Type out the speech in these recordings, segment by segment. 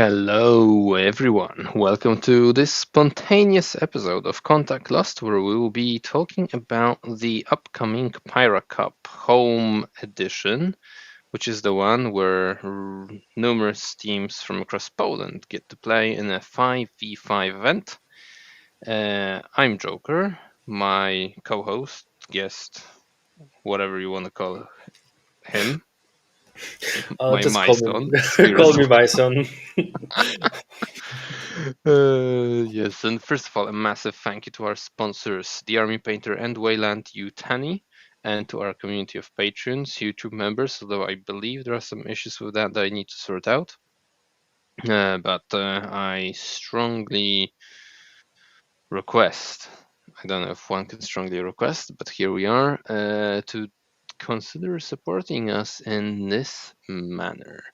Hello, everyone. Welcome to this spontaneous episode of Contact Lost, where we will be talking about the upcoming Pyra Cup Home Edition, which is the one where numerous teams from across Poland get to play in a 5v5 event. I'm Joker, my co-host, guest, whatever you want to call him, my Just call me Majson is here call as me Majson. Yes, and first of all, a massive thank you to our sponsors, the Army Painter and Weyland-Yutani, and to our community of patrons, YouTube members, although I believe there are some issues with that I need to sort out. But I strongly request, I don't know if one can strongly request, but here we are, to consider supporting us in this manner.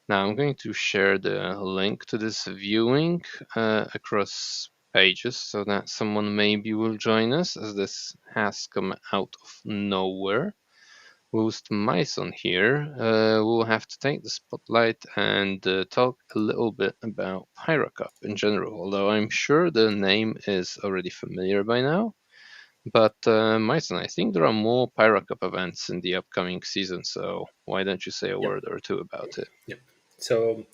Now I'm going to share the link to this viewing across pages so that someone maybe will join us, as this has come out of nowhere. Whilst Myson here will have to take the spotlight and talk a little bit about Pyra Cup in general, although I'm sure the name is already familiar by now. But Myson, I think there are more Pyra Cup events in the upcoming season, so why don't you say a Yep. word or two about it? Yep. So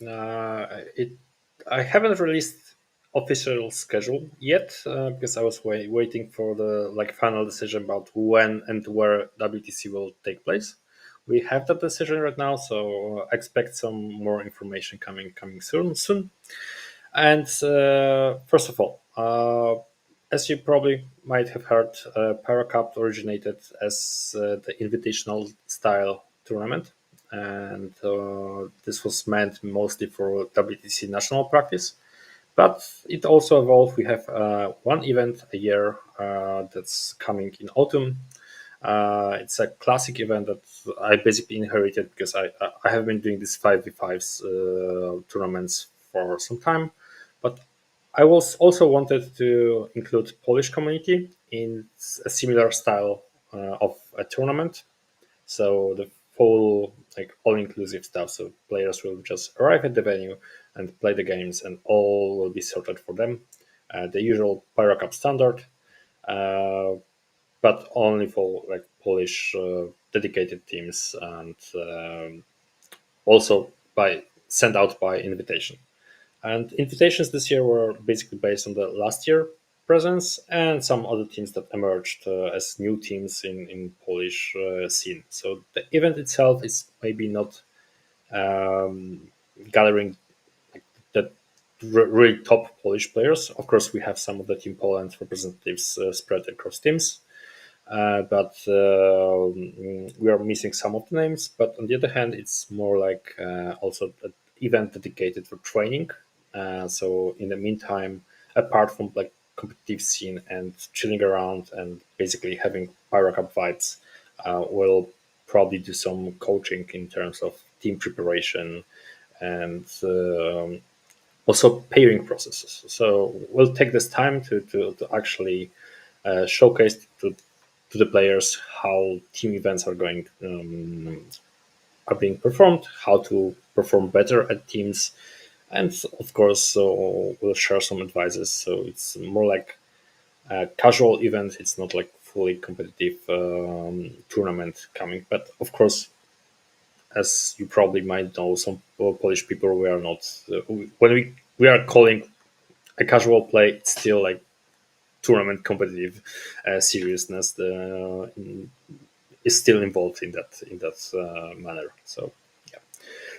I haven't released official schedule yet because I was waiting for the final decision about when and where WTC will take place. We have that decision right now, so expect some more information coming soon. And first of all, as you probably might have heard, Paracup originated as the invitational style tournament, and this was meant mostly for WTC national practice. But it also evolved. We have one event a year that's coming in autumn. It's a classic event that I basically inherited because I have been doing these 5v5s tournaments for some time. But I was also wanted to include Polish community in a similar style of a tournament. So the full all-inclusive stuff. So players will just arrive at the venue and play the games, and all will be sorted for them. The usual Pyra Cup standard, uh, but only for Polish dedicated teams, and also by sent out by invitation. And invitations this year were basically based on the last year presence and some other teams that emerged as new teams in Polish scene. So the event itself is maybe not gathering the really top Polish players. Of course, we have some of the Team Poland representatives spread across teams, but we are missing some of the names. But on the other hand, it's more like also an event dedicated for training. So in the meantime, apart from competitive scene and chilling around and basically having Pyra Cup vibes, we'll probably do some coaching in terms of team preparation and also pairing processes. So we'll take this time to actually showcase to the players how team events are being performed, how to perform better at teams, and of course, so we'll share some advices. So it's more like a casual event. It's not like fully competitive tournament coming, but of course, as you probably might know, some Polish people we are not when we are calling a casual play, it's still like tournament competitive seriousness is still involved in that manner. So yeah,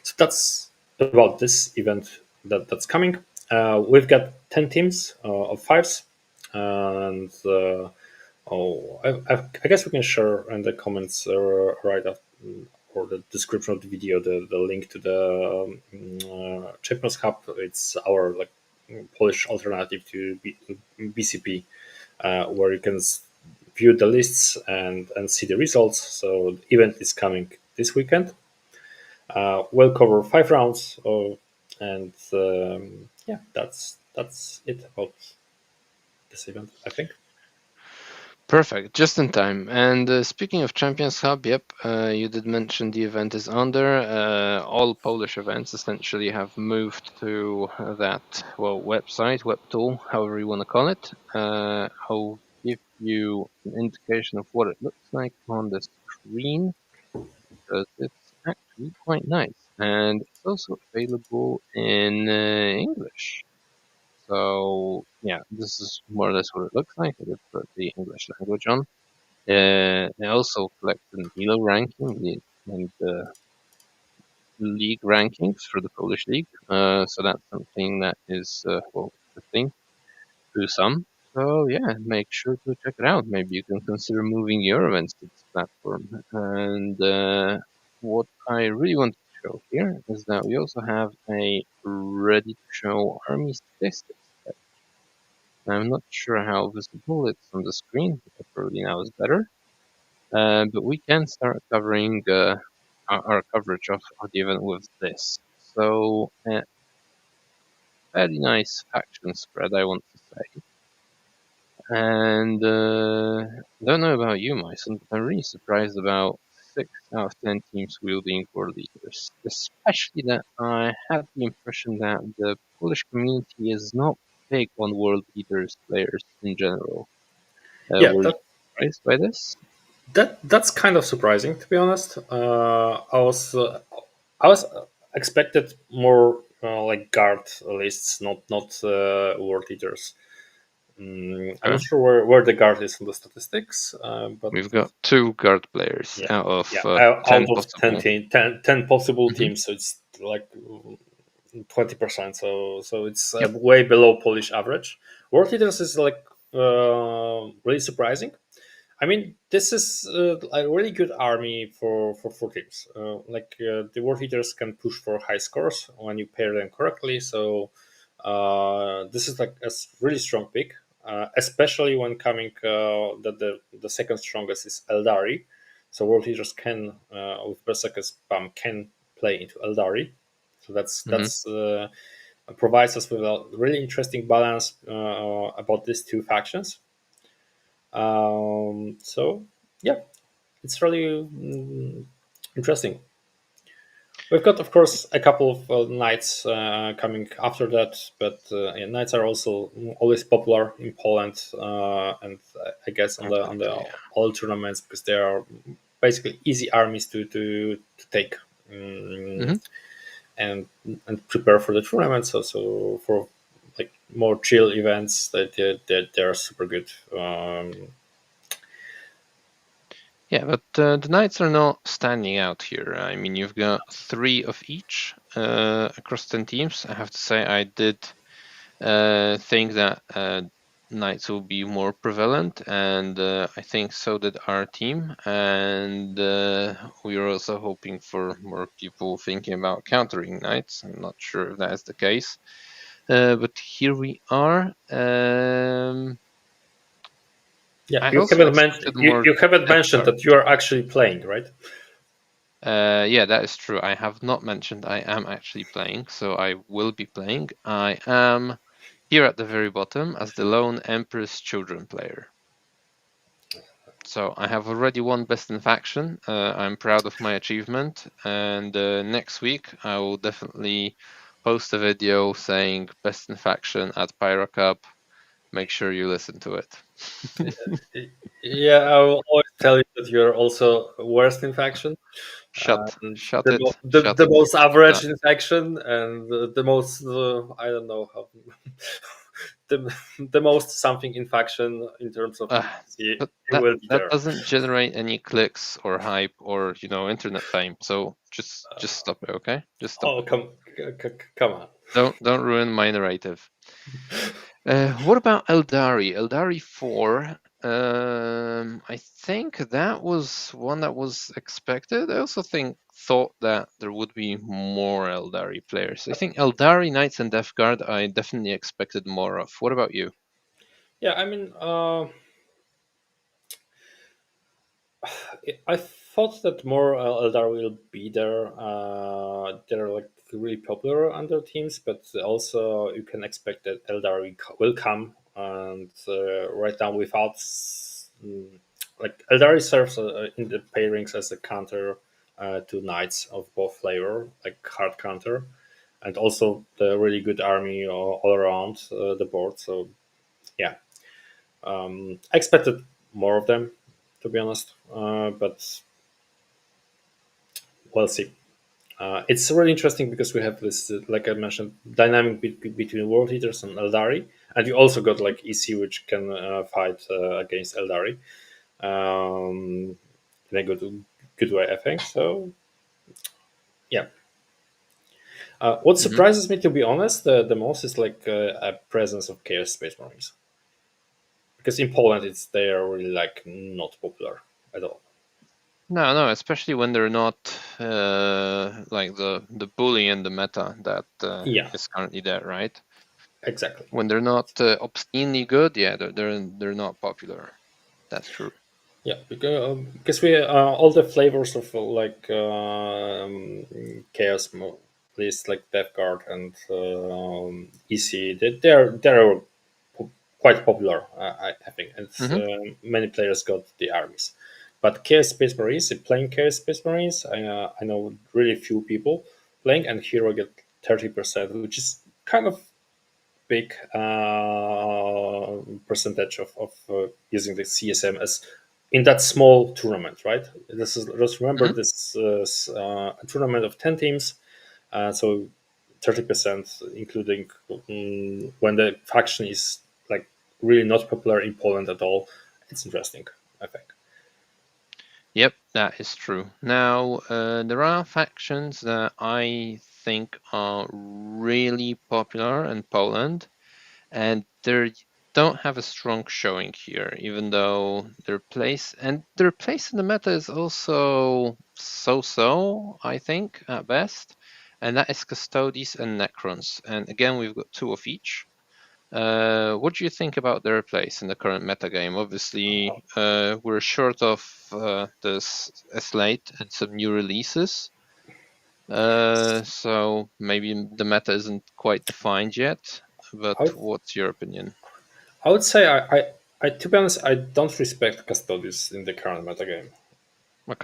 so that's about this event that's coming. We've got 10 teams of fives, and I guess we can share in the comments right after, or the description of the video, the link to the Champions Cup. It's our Polish alternative to BCP, where you can view the lists and see the results. So the event is coming this weekend. We'll cover 5 rounds, and yeah, that's it about this event, I think. Perfect, just in time. And speaking of Champions Hub, yep, you did mention the event is under. All Polish events essentially have moved to that, well, website, web tool, however you want to call it. I'll give you an indication of what it looks like on the screen because it's actually quite nice. And it's also available in English. So, yeah, this is more or less what it looks like. I did put the English language on. They also collect the Milo ranking and the league rankings for the Polish league. So that's something that is well interesting to some. So yeah, make sure to check it out. Maybe you can consider moving your events to this platform. And what I really want to show here is that we also have a ready to show army statistics. I'm not sure how visible it's on the screen, but probably now is better. But we can start covering our coverage of the event with this. So, very nice faction spread, I want to say. And I don't know about you, Myson, but I'm really surprised about 6 out of 10 teams wielding core leaders. Especially that I had the impression that the Polish community is not big on world leaders players in general. Yeah, Were you that surprised by this? that's kind of surprising, to be honest. I was expected more like guard lists, not world eaters. I'm Okay. not sure where the guard is on the statistics, but We've got two guard players yeah, out of yeah. 10 Out of possible. 10 possible Hmm. teams, so it's like 20%. So it's Yep. way below Polish average. World eaters is like really surprising. I mean, this is a really good army for teams. The War Eaters can push for high scores when you pair them correctly. So this is like really strong pick, especially when coming that the second strongest is Eldari. So World Eaters can with Berserker spam can play into Eldari. So Hmm. that's provides us with a really interesting balance about these two factions. So yeah, it's really interesting. We've got, of course, a couple of knights coming after that, but yeah, knights are also always popular in Poland, and I guess on the Exactly. all tournaments because they are basically easy armies to take Hmm. and and prepare for the tournament. So for like more chill events, they are super good. Yeah, but the knights are not standing out here. I mean, you've got three of each across 10 teams. I have to say, I did think that knights will be more prevalent, and I think so did our team. And we were also hoping for more people thinking about countering knights. I'm not sure if that is the case. But here we are. Yeah, I also expected more you haven't depth mentioned guard. that you are actually playing, right? Yeah, that is true. I have not mentioned I am actually playing, so I will be playing. I am here at the very bottom as the lone Emperor's Children player. So I have already won Best in Faction. I'm proud of my achievement, and next week I will definitely post a video saying Best in Faction at Pyra Cup. Make sure you listen to it. Yeah, I will always tell you that you're also worst in faction, and Shut it, shut the it. most Stop average that. in faction, and the most I don't know how the most something in faction in terms of Uh, efficiency. but You that will be that there. doesn't generate any clicks or hype or internet fame. So just stop it, okay? Just stop Oh it. come on. Don't ruin my narrative. What about Eldari? Eldari 4. I think that was one that was expected. I also thought that there would be more Eldari players. I think Eldari Knights and Death Guard I definitely expected more of. What about you? Yeah, I mean, I thought that more Eldar will be there. They're like really popular under teams, but also you can expect that Eldar will come. And right now, without like Eldari serves in the pairings as a counter to knights of both flavor, like hard counter, and also the really good army all around the board. So yeah, I expected more of them, to be honest, but we'll see. It's really interesting because we have this, like I mentioned, dynamic between World Eaters and Eldari, and you also got like EC, which can fight against Eldari in a good way, I think. So yeah, what Hmm. surprises me, to be honest, the most is like a presence of Chaos Space Marines, because in Poland it's they are really like not popular at all. No, no, especially when they're not like the bully in the meta that Yeah, is currently there, right? exactly. When they're not obscenely good, yeah, they're not popular. That's true. Yeah, because we all the flavors of like chaos list like Death Guard and EC, they're quite popular. I think, and Hmm. many players got the armies. But Chaos Space Marines, playing Chaos Space Marines, I know really few people playing, and Hero get 30%, which is kind of big percentage of using the CSM as in that small tournament, right? This is just remember Hmm. this a tournament of 10 teams, so 30%, including when the faction is like really not popular in Poland at all. It's interesting, I think. Yep, that is true. Now, there are factions that I think are really popular in Poland, and they don't have a strong showing here, even though their place in the meta is also so-so, I think, at best, and that is Custodes and Necrons. And again, we've got two of each. What do you think about their place in the current metagame? Obviously, we're short of this a slate and some new releases, so maybe the meta isn't quite defined yet. But I would, what's your opinion? I would say to be honest, I don't respect Custodes in the current metagame.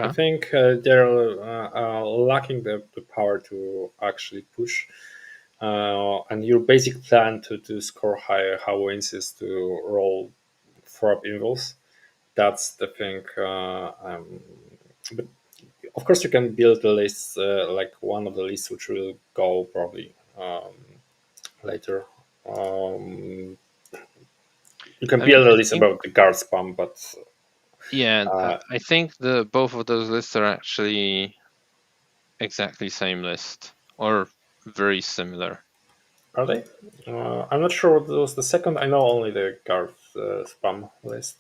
I Okay. think they're lacking the power to actually push. And your basic plan to score high wins is to roll 4 up invulns. That's the thing. But of course, you can build the list like one of the lists which will go probably later. Um, you can I mean, build a I list think, about the guard spam, but yeah, uh, I think the both of those lists are actually exactly same list or very similar. are they? I'm not sure what was the second. I know only the guard spam list.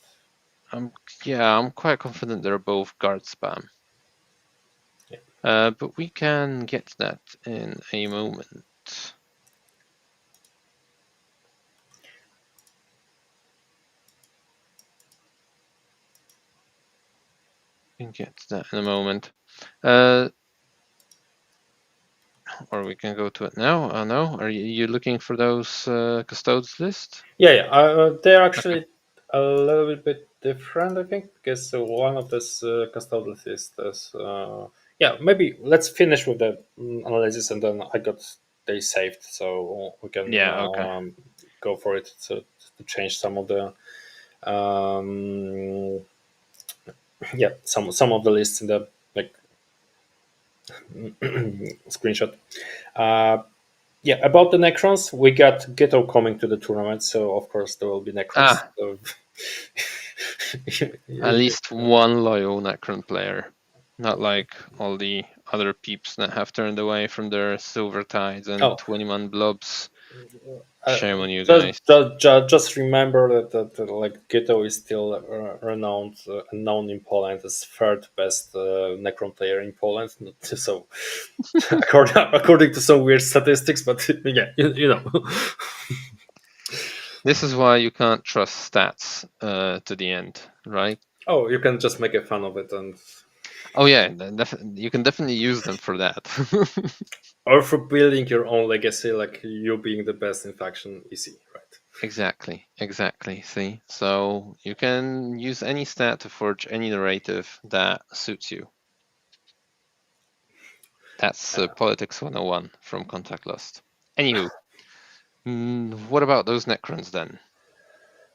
Um, yeah, I'm quite confident they're both guard spam. Yeah. But we can get to that in a moment. We can get to that in a moment. Uh, or we can go to it now. No, are you looking for those custodes list? Yeah. They're Okay. actually a little bit different, I think, because one of this custodial is yeah. Maybe let's finish with the analysis, and then I got they saved, so we can Yeah. Okay. go for it to change some of the um, yeah some of the lists in the like screenshot. Uh, yeah, about the Necrons, we got Ghetto coming to the tournament, so of course there will be Necrons. Ah, So at least one loyal Necron player, not like all the other peeps that have turned away from their Silver Tides and oh, 20-man blobs. uh, Shame on you just, guys. just remember that like Ghetto is still renowned and known in Poland as third best Necron player in Poland. So according to some weird statistics, but yeah, you know. This is why you can't trust stats to the end, right? Oh, you can just make a fun of it, and Oh yeah, you can definitely use them for that. or for building your own legacy, like you being the best in faction, easy, right? Exactly, exactly. See, so you can use any stat to forge any narrative that suits you. That's Politics 101 from Contact Lost. Anywho, what about those Necrons then?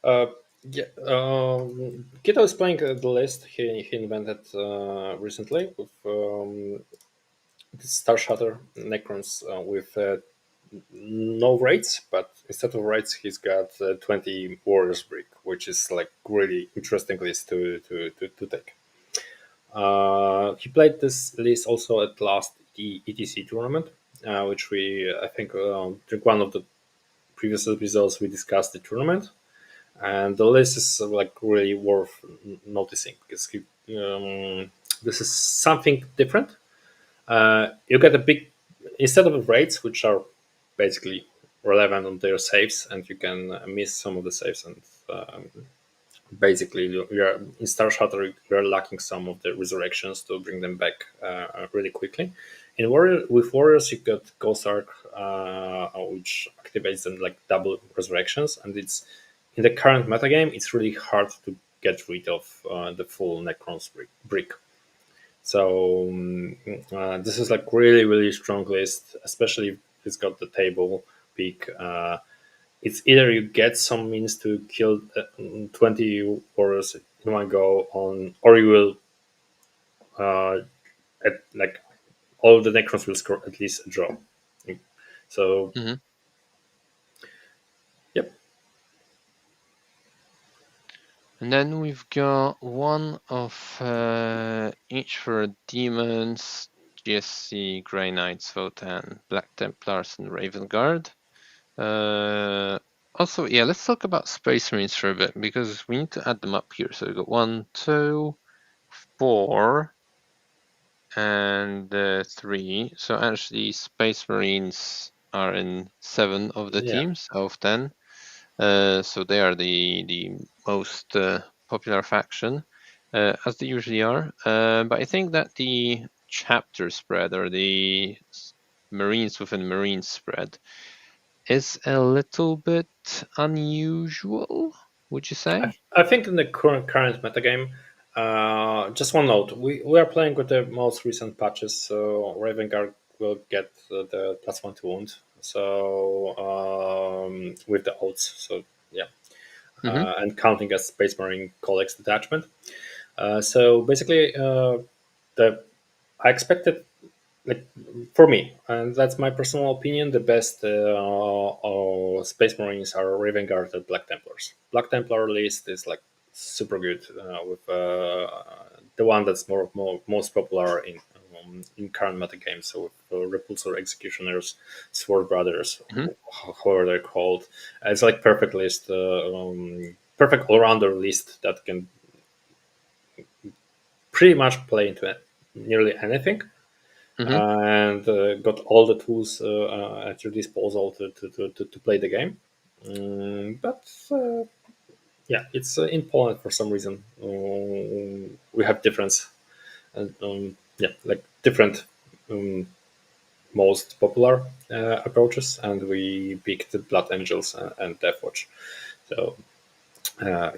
Uh, yeah, Kito is playing the list he invented recently with the Star Shatter Necrons with no raids, but instead of raids, he's got 20 Warriors Brick, which is like really interesting list to take. He played this list also at last ETC tournament, which we I think during one of the previous episodes we discussed the tournament, and the list is like really worth noticing because this is something different. You get a big instead of rates, which are basically relevant on their saves, and you can miss some of the saves and basically you're in Star Shatter you're lacking some of the resurrections to bring them back really quickly. In Warrior with Warriors you got Ghost Arc, which activates them like double resurrections, and it's in the current metagame it's really hard to get rid of the full Necrons brick. So this is like really strong list, especially if it's got the table pick. It's either you get some means to kill 20 warriors in one go on, or you will like all the necrons will score at least a draw. So Mm-hmm. yep, And then we've got one of each for demons, GSC, Grey Knights, Votan, Black Templars, and Raven Guard. Also, yeah, let's talk about Space Marines for a bit because we need to add them up here. So we've got 1, 2, 4, and 3. So actually, Space Marines are in 7 of the yeah. teams out of 10. So they are the most popular faction, as they usually are. But I think that the chapter spread or the Marines within Marines spread is a little bit unusual, would you say? I think in the current metagame, just one note: we are playing with the most recent patches, so Raven Guard will get the +1 to wound. So with the odds, so yeah, Mm-hmm. and counting as Space Marine collects detachment. So basically, the I expected like for me, and that's my personal opinion, the best Space Marines are Raven Guard and Black Templars. Black Templar list is like super good with the one that's most popular in current meta games. So with Repulsor Executioners, Sword Brothers, Mm-hmm. however they're called, it's like perfect list, perfect all rounder list that can pretty much play into nearly anything, Mm-hmm. and got all the tools at your disposal to play the game. But yeah, it's in Poland for some reason. We have difference, yeah, like different um, most popular approaches, and we picked Blood Angels and Deathwatch. So yeah.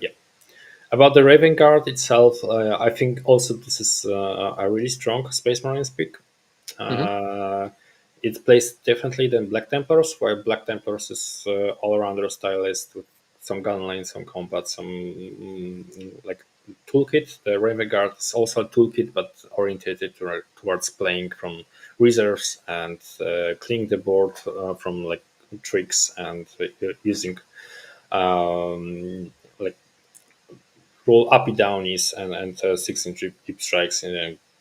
About the Raven Guard itself, I think also this is a really strong Space Marines pick. Mm-hmm. Uh, it plays differently than Black Templars, where Black Templars is all arounder stylist with some gun lane, some combat, some like toolkit. The Raven Guard is also a toolkit, but orientated towards playing from reserves and cleaning the board from like tricks and using like roll uppy downies and 6-inch deep strikes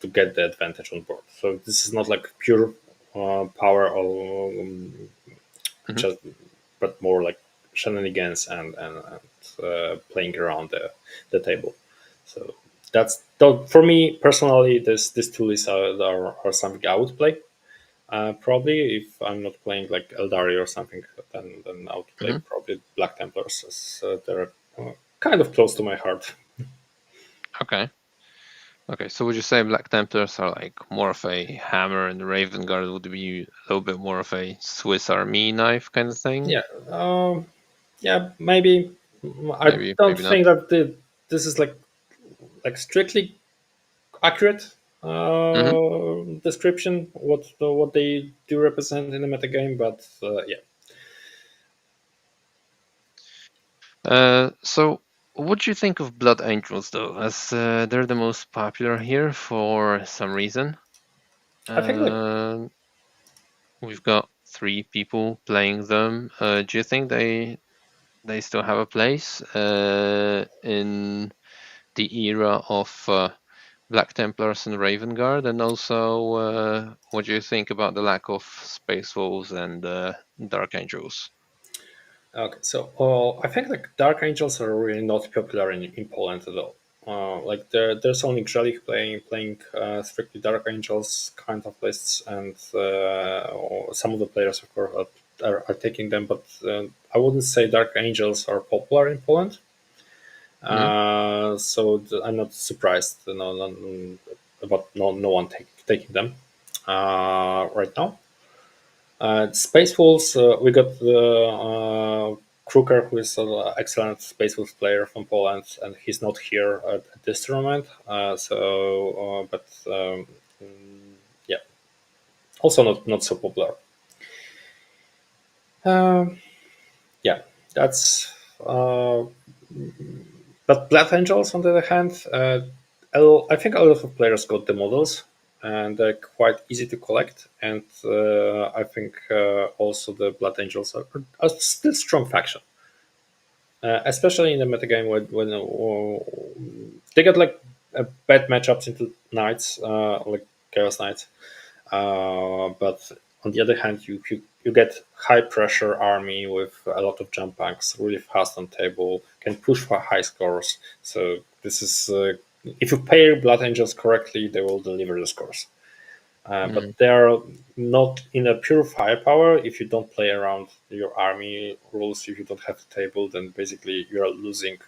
to get the advantage on board. So this is not like pure power or Mm-hmm. just, but more like shenanigans and playing around the table. So that's though for me personally, this tool is are something I would play. Probably if I'm not playing like Eldari or something, then I would play Mm-hmm. probably Black Templars, as they're kind of close to my heart. Okay. Okay, so would you say Black Templars are like more of a hammer and the Raven Guard would be a little bit more of a Swiss Army knife kind of thing? Yeah. Yeah, maybe. I Maybe, don't maybe not. think that this is like strictly accurate Hmm. description what they do represent in the metagame, but yeah. So what do you think of Blood Angels, though, as they're the most popular here for some reason? I think like Uh, we've got three people playing them. Do you think they still have a place in the era of Black Templars and Raven Guard? And also, what do you think about the lack of Space Wolves and Dark Angels? okay, so I think like Dark Angels are really not popular in Poland at all. Like there's only Grzelich playing strictly Dark Angels kind of lists, and some of the players of course are taking them, but I wouldn't say Dark Angels are popular in Poland. Hmm. I'm not surprised, about no one taking them right now. Space Wolves, we got the Kruker, who is an excellent Space Wolves player from Poland, and he's not here at this tournament. But yeah, also not so popular. Um, yeah, that's. But Blood Angels, on the other hand, I think a lot of players got the models, and they're quite easy to collect. And I think also the Blood Angels are still strong faction, especially in the metagame when they get like bad matchups into knights, like Chaos Knights. But on the other hand, you get high pressure army with a lot of jump packs, really fast on table, can push for high scores. So this is if you pair Blood Angels correctly, they will deliver the scores. But Hmm. they are not in a pure firepower. If you don't play around your army rules, if you don't have the table, then basically you are losing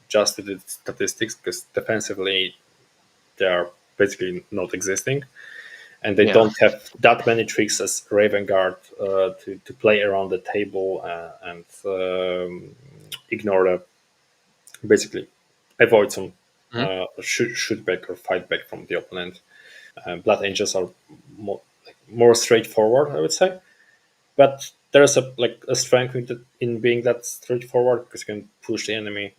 just to the statistics because defensively they are basically not existing, and they Yeah. don't have that many tricks as Raven Guard to play around the table and ignore the basically avoid some Hmm. shoot back or fight back from the opponent. Blood Angels are more straightforward, I would say, but there's a strength in being that straightforward because you can push the enemy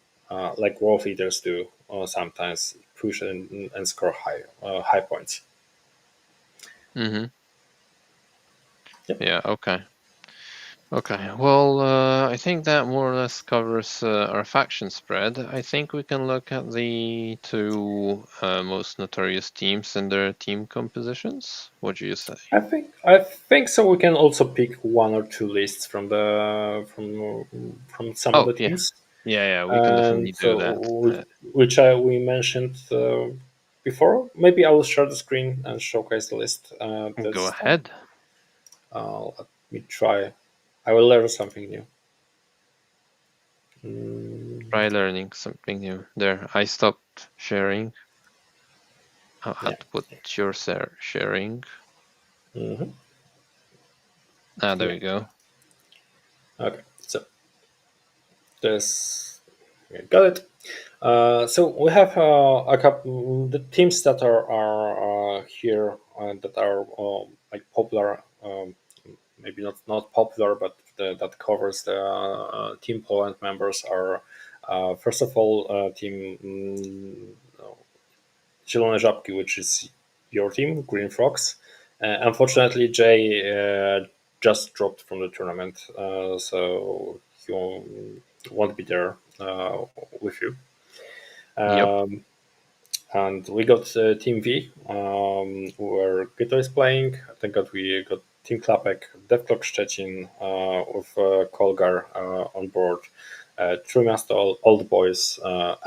like Wolf Eaters do sometimes push and score high points. Hmm. Yep. Yeah. Okay. Okay, well, I think that more or less covers our faction spread. I think we can look at the two most notorious teams and their team compositions. What do you say? I think so. We can also pick one or two lists from some of Oh, the yeah, teams, yeah, we can and definitely do that. which we mentioned before. Maybe I will share the screen and showcase the list Go this time. ahead. Let me try. I will learn something new. Mm, Try learning something new. There, I stopped sharing. I yeah. had to put your sharing. Hmm. Ah, there Yeah. we go. Okay. So this got it. So we have a couple the teams that are here that are like popular. Maybe not popular, but that covers the Team Poland members are first of all Team Zielone Żabki, which is your team, Green Frogs. Unfortunately, Jay just dropped from the tournament, so he won't be there with you. Yep. Um, and we got Team V, where Gito is playing. I think that we got Team Klapek, Devclock Szczecin, with Kolgar on board. True Master, all the boys,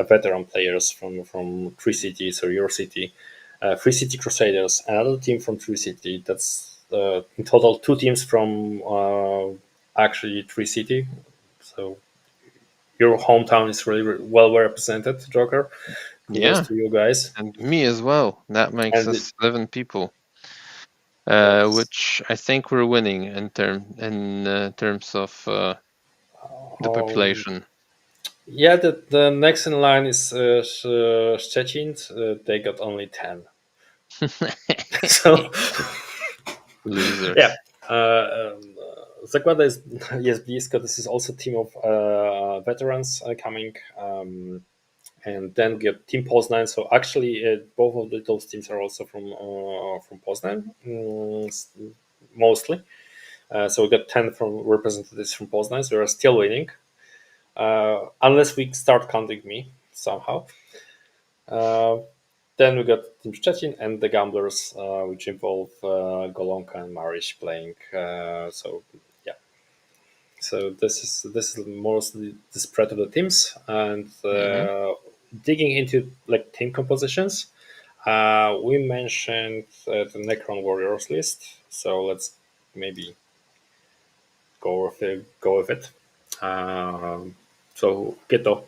veteran players from Tree Cities or your city. Free City Crusaders, another team from Tree City. That's in total two teams from actually Tree City. So your hometown is really well represented, Joker. Kudos Yeah, to you guys. and me as well. That makes And us 11 people. that's Which I think we're winning in terms of The Um, population. yeah, the next in line is Szczecin. They got only 10. So yeah, Losers. Zakłada jest blisko. This is also a team of veterans coming. And then get Team Poznan. So actually, both of those teams are also from Poznan, mostly. So we got 10 from representatives from Poznan. So we are still winning, unless we start counting me somehow. Uh, then we got Team Szczecin and the Gamblers, which involve Golonka and Marish playing. So yeah, so this is mostly the spread of the teams and Hmm. digging into like team compositions. We mentioned the Necron Warriors list, so let's maybe go with it. So Geto,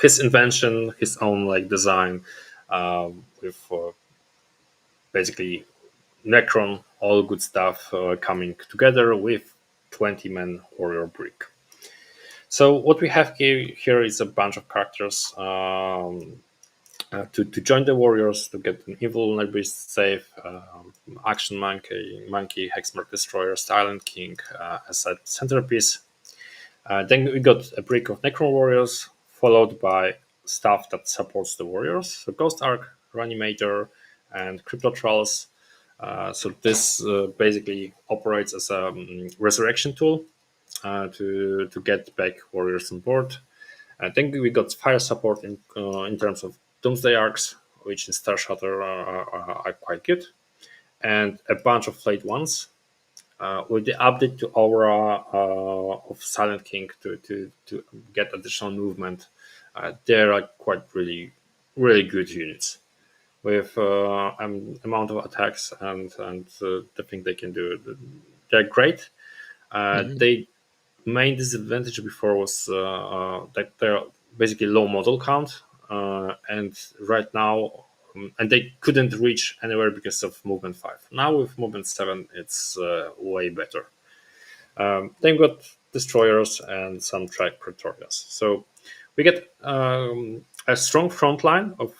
his invention, his own like design, with basically Necron, all good stuff coming together with 20-man warrior brick. So what we have here is a bunch of characters to join the warriors to get an invulnerability save, action monkey, hexmark destroyer, silent king as a centerpiece. Then we got a brick of necron warriors, followed by stuff that supports the warriors. So ghost arc, reanimator, and crypto trolls. So this basically operates as a resurrection tool to get back warriors on board. I think we got fire support in terms of Doomsday arcs, which in Star Shutter are quite good, and a bunch of flayed ones. With the update to Aura of Silent King to get additional movement, they are quite really good units with amount of attacks and the thing they can do. They're great. Hmm. They main disadvantage before was that they're basically low model count, and right now, and they couldn't reach anywhere because of movement 5. Now with movement 7, it's way better. They've got destroyers and some track praetorians. So we get a strong front line of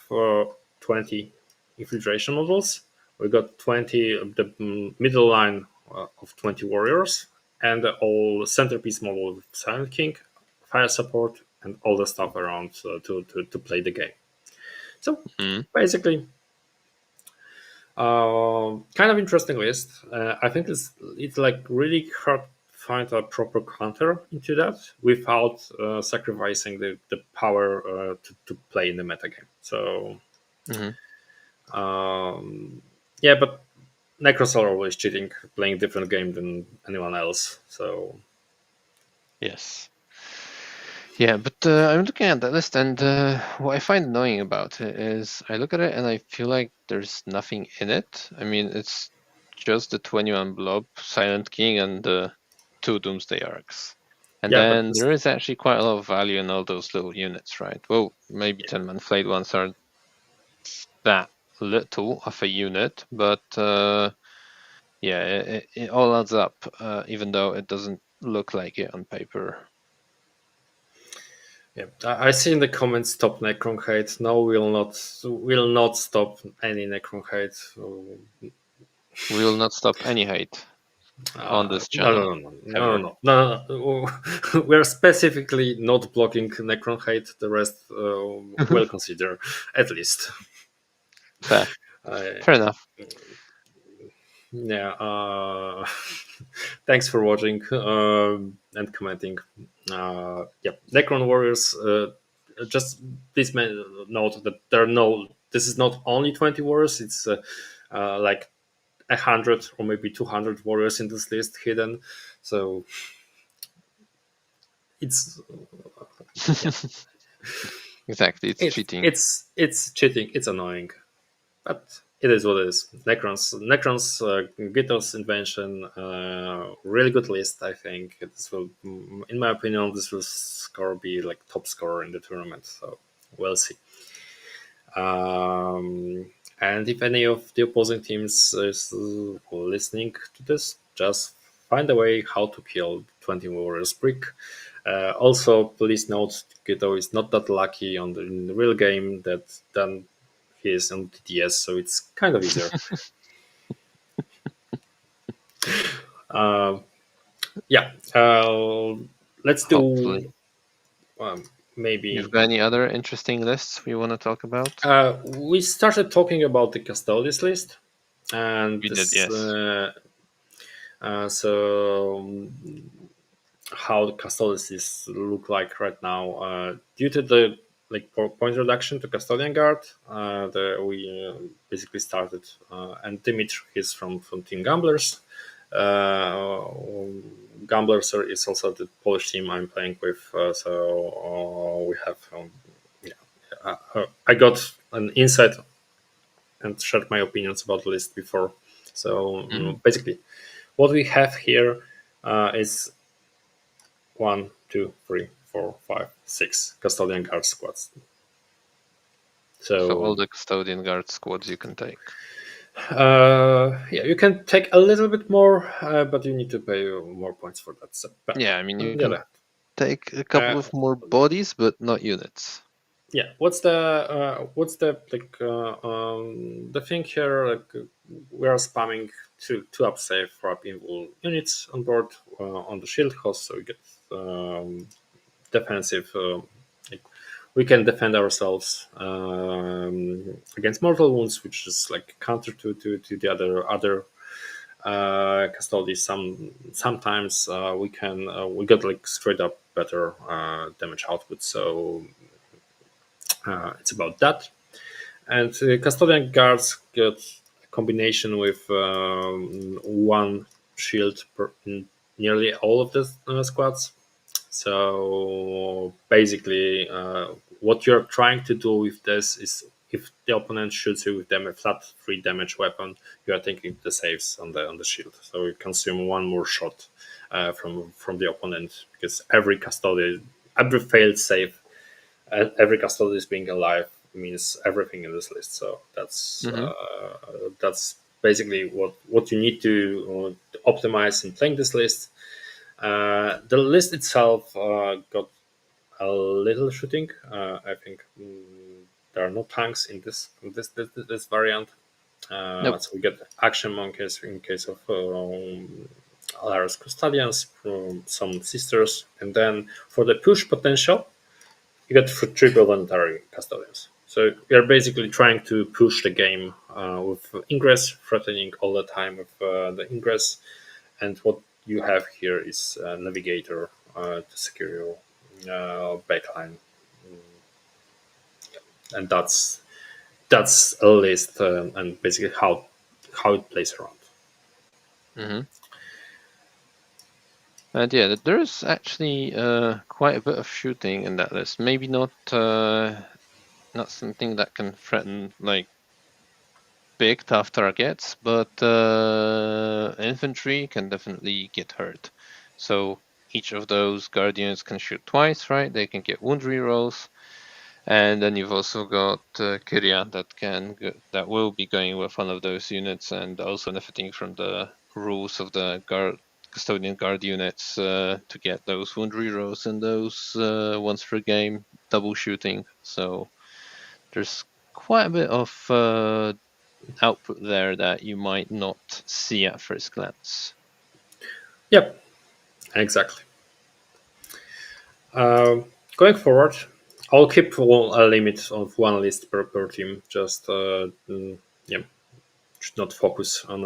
20 infiltration models. We got 20 the middle line of 20 warriors, and the all centerpiece model with Silent King, fire support, and all the stuff around to play the game. So Hmm. basically, kind of interesting list. I think it's like really hard to find a proper counter into that without sacrificing the power to play in the metagame. So Hmm. yeah, but Necros are always cheating, playing different game than anyone else. So Yes. Yeah, but I'm looking at that list, and what I find annoying about it is I look at it and I feel like there's nothing in it. I mean, it's just the 21 Blob, Silent King, and the two Doomsday Arcs. And yeah, but then there is actually quite a lot of value in all those little units, right? Well, maybe 10-man Flayed ones aren't that little of a unit, but yeah, it all adds up, even though it doesn't look like it on paper. yeah, I see in the comments stop Necron hate. No, will not stop any Necron hate. So, We will not stop any hate on this no, channel, no, no, no, no, ever. no, no, no. We're specifically not blocking Necron hate. The rest will consider, at least. Fair. Uh, Fair enough. yeah. Thanks for watching and commenting. Yeah, Necron Warriors. Just please note that there are no. This is not only 20 warriors. It's like 100 or maybe 200 warriors in this list hidden. So it's yeah, Exactly, it's it, cheating. it's cheating. It's annoying, but it is what it is. Necrons, Gitter's invention, really good list. I think this will, in my opinion, this will score be like top scorer in the tournament. So we'll see. And if any of the opposing teams is listening to this, just find a way how to kill 20 warriors brick. Also, please note Geto is not that lucky in the real game that than he is on TTS, so it's kind of easier. Uh, yeah, let's Hopefully. do um, maybe. You've got any other interesting lists we want to talk about? We started talking about the Custodes list, and We did, this. yes. How the custodians look like right now. Due to the point reduction to custodian guard, we basically started, and Dimitri is from Team Gamblers. Uh, is also the Polish team I'm playing with, so we have. Yeah, I got an insight and shared my opinions about the list before. So Mhm. basically, what we have here is one, two, three, four, five, six custodian guard squads. So all So the custodian guard squads you can take. yeah, you can take a little bit more, but you need to pay more points for that. So, but Yeah, I mean on you the can other take a couple hand, of more bodies, but not units. yeah, what's the the thing here? We are spamming two up save for up invul units on board on the shield host, so we get defensive. Like we can defend ourselves against mortal wounds, which is like counter to the other custody. Sometimes we got like straight up better damage output. So it's about that. And custodian guards get a combination with one shield in nearly all of the squads. So basically, what you're trying to do with this is if the opponent shoots you with them a flat 3 damage weapon, you are taking the saves on the shield. So you consume one more shot from the opponent because every failed save, every custodian is being alive means everything in this list. So Hmm. that's basically what you need to optimize in playing this list. The list itself got a little shooting. I think there are no tanks in this variant. Nope. So we get action monkeys in case of Alaris Custodians, some sisters, and then for the push potential, you get triple planetary custodians. So you're basically trying to push the game with ingress, threatening all the time with the ingress, and what you have here is a navigator to secure your backline, and that's a list and basically how it plays around. Hmm. And yeah, there's actually quite a bit of shooting in that list. Maybe not something that can threaten like big tough targets, but infantry can definitely get hurt. So each of those guardians can shoot twice, right? They can get wound rerolls, and then you've also got Kyria that will be going with one of those units, and also benefiting from the rules of the guard custodian guard units to get those wound rerolls and those once per game double shooting. So there's quite a bit of output there that you might not see at first glance. Yep, exactly. Going forward, I'll keep a limit of one list per team. Just yeah, should not focus on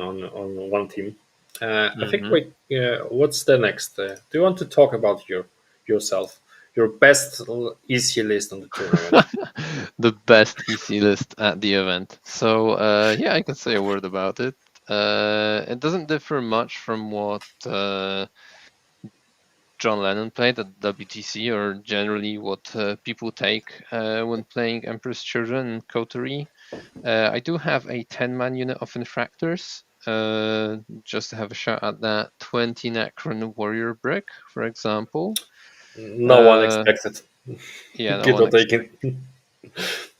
one team. I think. Hmm. Wait, what's the next? Do you want to talk about yourself, your best easy list on the tournament? The best EC list at the event. So yeah, I can say a word about it. It doesn't differ much from what John Lennon played at WTC, or generally what people take when playing Emperor's Children and Coterie. I do have a 10-man unit of Infractors, just to have a shot at that 20 Necron Warrior Brick, for example. No one Uh, expected. yeah, no Get one what I can. expected.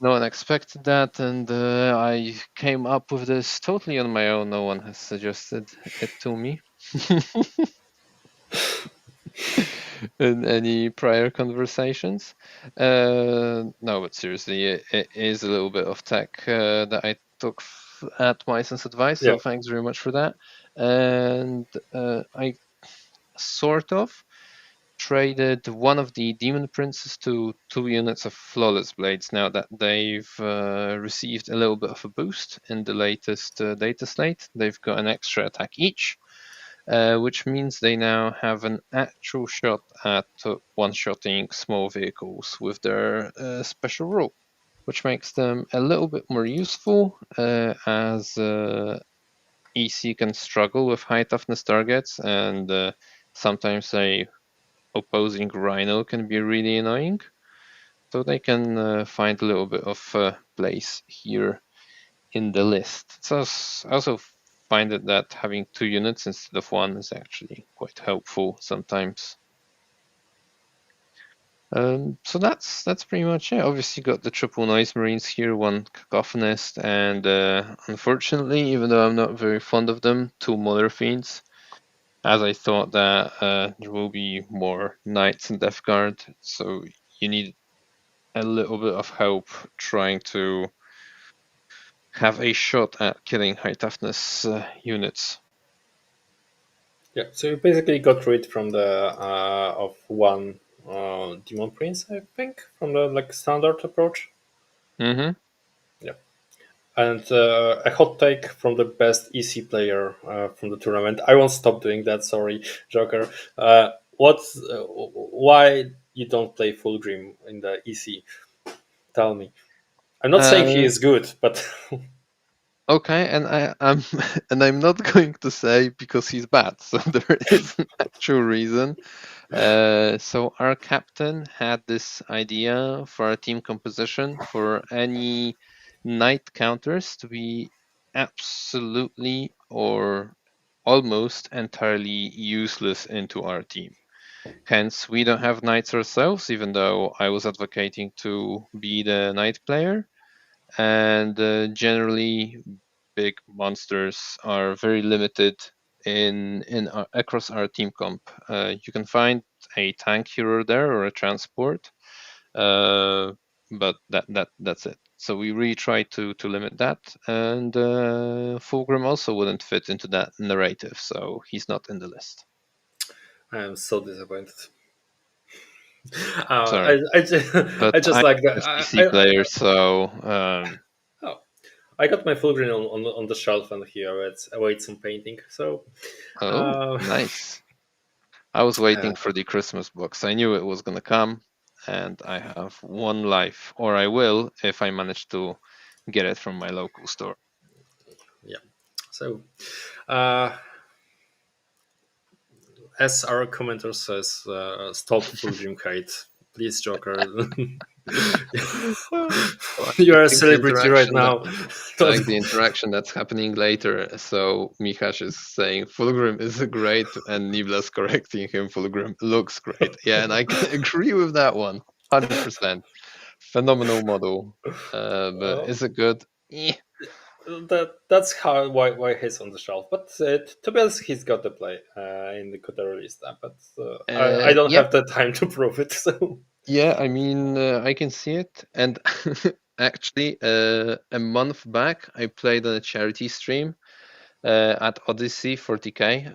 No one expected that, and I came up with this totally on my own. No one has suggested it to me. in any prior conversations. No, but seriously, it is a little bit of tech that I took at Majson's advice, Yeah. so thanks very much for that. And I sort of traded one of the Demon Princes to 2 units of Flawless Blades now that they've received a little bit of a boost in the latest data slate. They've got an extra attack each, which means they now have an actual shot at one-shotting small vehicles with their special rule, which makes them a little bit more useful as EC can struggle with high toughness targets, and sometimes a opposing Rhino can be really annoying. So they can find a little bit of place here in the list. So I also find it that having 2 units instead of one is actually quite helpful sometimes. So that's pretty much it. Obviously, got the triple noise marines here, one cacophonist, and unfortunately, even though I'm not very fond of them, two Mother Fiends. As I thought that there will be more knights in Death Guard, so you need a little bit of help trying to have a shot at killing high toughness units. Yeah. So you basically got rid from the of one demon prince, I think, from the like standard approach. Mm-hmm. Yeah. And a hot take from the best EC player from the tournament. I won't stop doing that. Sorry, Joker. What's why you don't play Fulgrim in the EC? Tell me. I'm not saying he Uh, is good, but okay, and I'm and I'm not going to say because he's bad. So there is an actual reason. So our captain had this idea for our team composition for any knight counters to be absolutely or almost entirely useless into our team. Hence, we don't have knights ourselves, even though I was advocating to be the knight player. And generally, big monsters are very limited across our team comp. You can find a tank hero there or a transport, uh, but that's it. So we really try to limit that, and Fulgrim also wouldn't fit into that narrative, so he's not in the list. I am so disappointed. Sorry, but I just I'm like that. a CC player, so Oh, I got my Fulgrim on the shelf and here awaits some painting. So, oh, uh, nice. I was waiting uh, for the Christmas box. I knew it was gonna come, and I have one life, or I will if I manage to get it from my local store. yeah. So, uh, as our commenter says, stop Fulgrim hate, please, Joker. Well, You I are a like the celebrity right interaction that now. I like the interaction that's happening later. So Michash is saying Fulgrim is great, and Nibla's correcting him. Fulgrim looks great. Yeah, and I can agree with that one, 100%. Phenomenal model. But Uh, is it good? Eh. that's how why he's on the shelf. But to be honest, he's got to play in the Qatar release time. But I don't Yeah, have the time to prove it. So yeah. I mean, I can see it. And actually, a month back, I played on a charity stream at Odyssey 40K,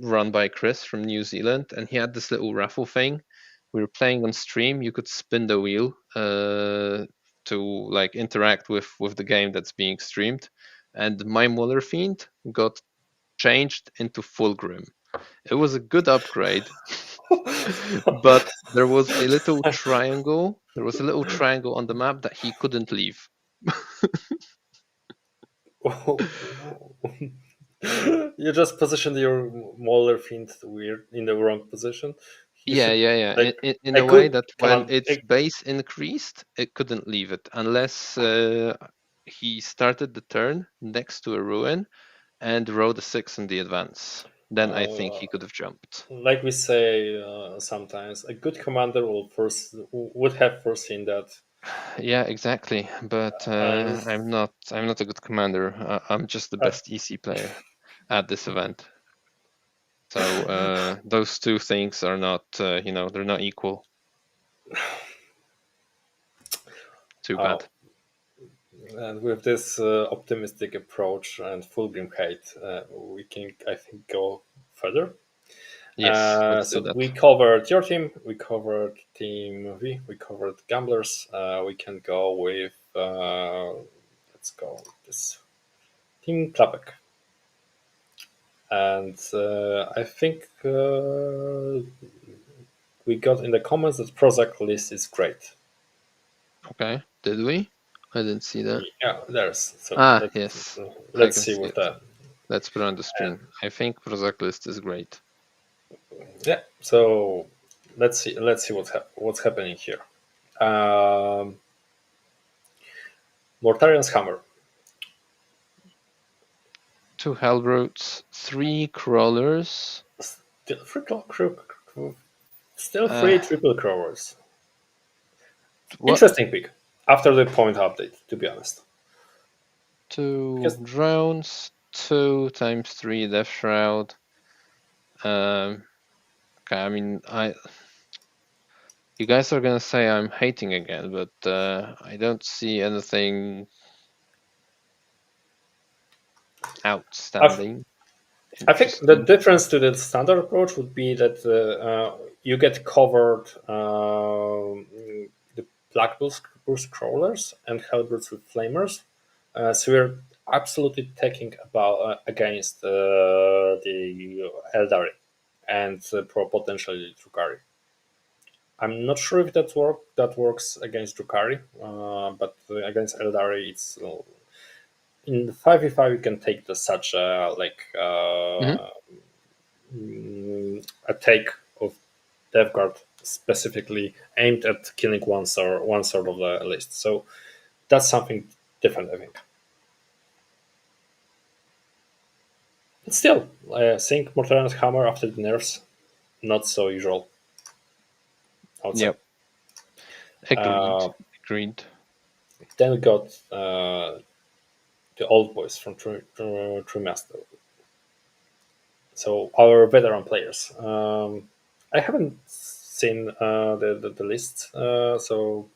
run by Chris from New Zealand, and he had this little raffle thing. We were playing on stream. You could spin the wheel to like interact with the game that's being streamed, and my Muller Fiend got changed into Fulgrim. It was a good upgrade, but there was a little triangle. There was a little triangle on the map that he couldn't leave. you just positioned your Mauler Fiend weird in the wrong position. You Yeah, should yeah, yeah. like In I a way could that come when on. its base increased, it couldn't leave it unless he started the turn next to a ruin and rode a 6 in the advance. Then I think Uh, he could have jumped. like we say sometimes, a good commander would have foreseen that. Yeah, exactly. But And I'm not a good commander. I'm just the uh, best EC player at this event. So those two things are not, they're not equal. Too Uh, bad. and with this optimistic approach and Fulgrim hate, we can, I think, go further. Yes, let's do So that. we covered your team, we covered Team V, we covered Gamblers. We can go with, let's go with this Team Klapek. And I think we got in the comments that Prozac list is great. Okay, did we? I didn't see that. Yeah, there's. So Ah, yes, I let's can see see what it. that. Let's put it on the screen. I think Prozac list is great. Yeah. So let's see what's happening here. Um, Mortarian's Hammer. 2 Hellbrutes, 3 Crawlers. Still free, still Uh, free triple crawlers. what? Interesting pick after the point update, to be honest. 2 Because drones, 2 times 3 Death Shroud. Okay, I mean, you guys are gonna say I'm hating again, but I don't see anything I've, outstanding, I think the interesting. difference to the standard approach would be that you get covered the Black Boost crawlers and Hellbrutes with flamers. So we're absolutely taking about against the Eldari and potentially Drukari. I'm not sure if that works against Drukari, but against Eldari, it's in the 5v5 you can take the such Hmm. a take of Death Guard specifically aimed at killing one sort of the list. So that's something different, I think. But still, I think Mortarian's Hammer after the nerfs, not so usual, I would say. Yep, agreed. Uh, Agreed. then we got the old boys from Trimester. So our veteran players. I haven't seen the list, so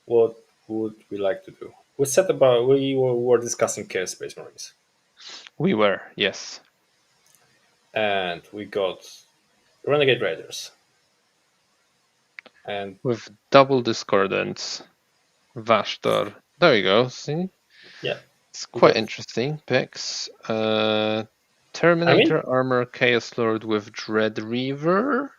what would we like to do? We were discussing Chaos Space Marines, We were, yes. and we got Renegade Raiders, and With double discordance, Vashtor. There you go. See, yeah, it's we quite got. interesting picks. I mean, Terminator armor, Chaos Lord with Dread Reaver.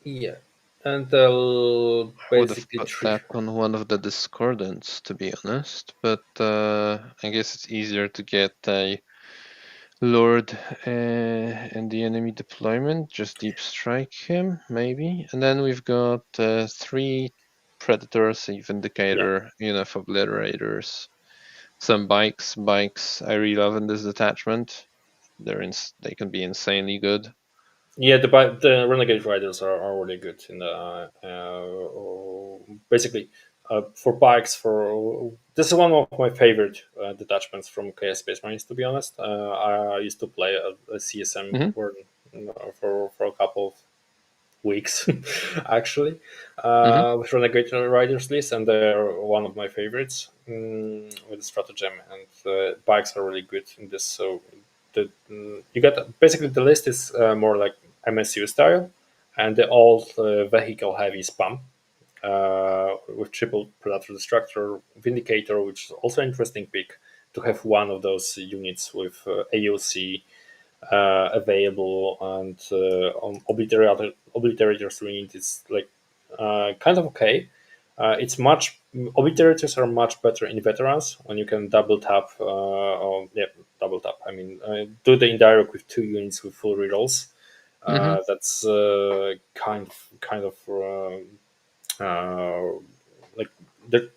yeah, and Would have basically put three. that on one of the discordants, to be honest. But I guess it's easier to get a Lord in the enemy deployment. Just deep strike him, maybe. And then we've got 3 Predators, Yeah, Vindicator, UNF Obliterators. Some bikes. Bikes I really love in this detachment. They can be insanely good. yeah, the Renegade Riders are really good in the basically for bikes. For this is one of my favorite detachments from KS Space Marines. To be honest, I used to play a CSM Hmm. for a couple of weeks actually Hmm. with Renegade Riders list, and they're one of my favorites with stratagem, and bikes are really good in this. So you get basically the list is more like MSU style, and the old vehicle heavy spam with triple Predator Destructor Vindicator, which is also an interesting pick to have one of those units with AOC available, and on obliterators unit is like kind of okay. It's much Obliterators are much better in veterans when you can double tap. Double tap. I mean, do the indirect with 2 units with full rerolls. Hmm. That's kind of like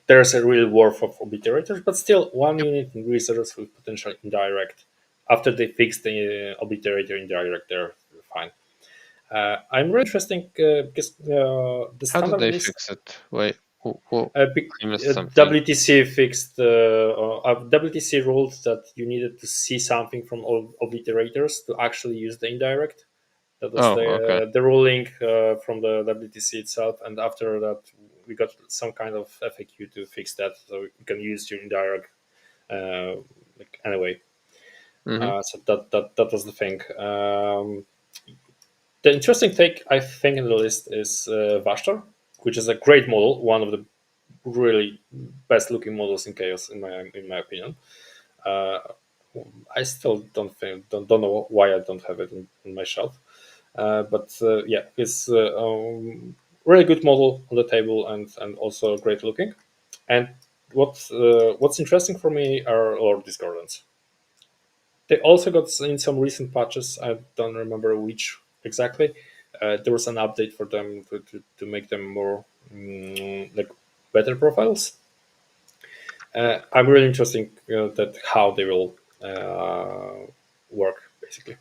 there's a real worth of obliterators, but still 1 unit in reserves with potential indirect. After they fix the obliterator indirect, they're fine. I'm really interesting because the How did standard they list fix it? Wait, whoa, I missed something. WTC fixed WTC ruled that you needed to see something from all obliterators to actually use the indirect. That was Oh, okay. the ruling from the WTC itself, and after that, we got some kind of FAQ to fix that, so you can use your indirect like anyway. Hmm. So that was the thing. The interesting take I think in the list is Vashtar, which is a great model, one of the really best looking models in Chaos in my opinion. Uh, I still don't know why I don't have it in my shelf. But yeah, it's really good model on the table and also great looking. And what's interesting for me are Lord Discordants. They also got in some recent patches. I don't remember which exactly. There was an update for them to make them more like better profiles. I'm really interested that how they will work basically.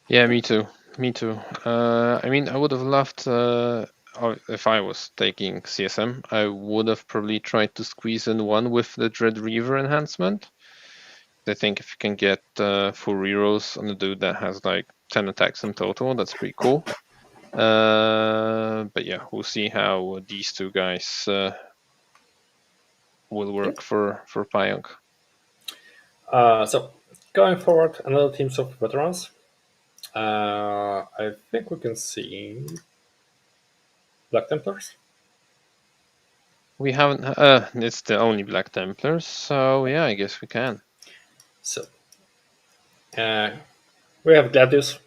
Yeah, me too. Me too. I mean, I would have loved, if I was taking CSM, I would have probably tried to squeeze in one with the Dread Reaver enhancement. I think if you can get full rerolls on a dude that has like 10 attacks in total, that's pretty cool. But yeah, we'll see how these two guys will Yeah. work for Pyong. So going forward, another teams of veterans. I think we can see Black Templars. We haven't. It's the only Black Templars, so yeah, I guess we can. So uh, we have Gladius,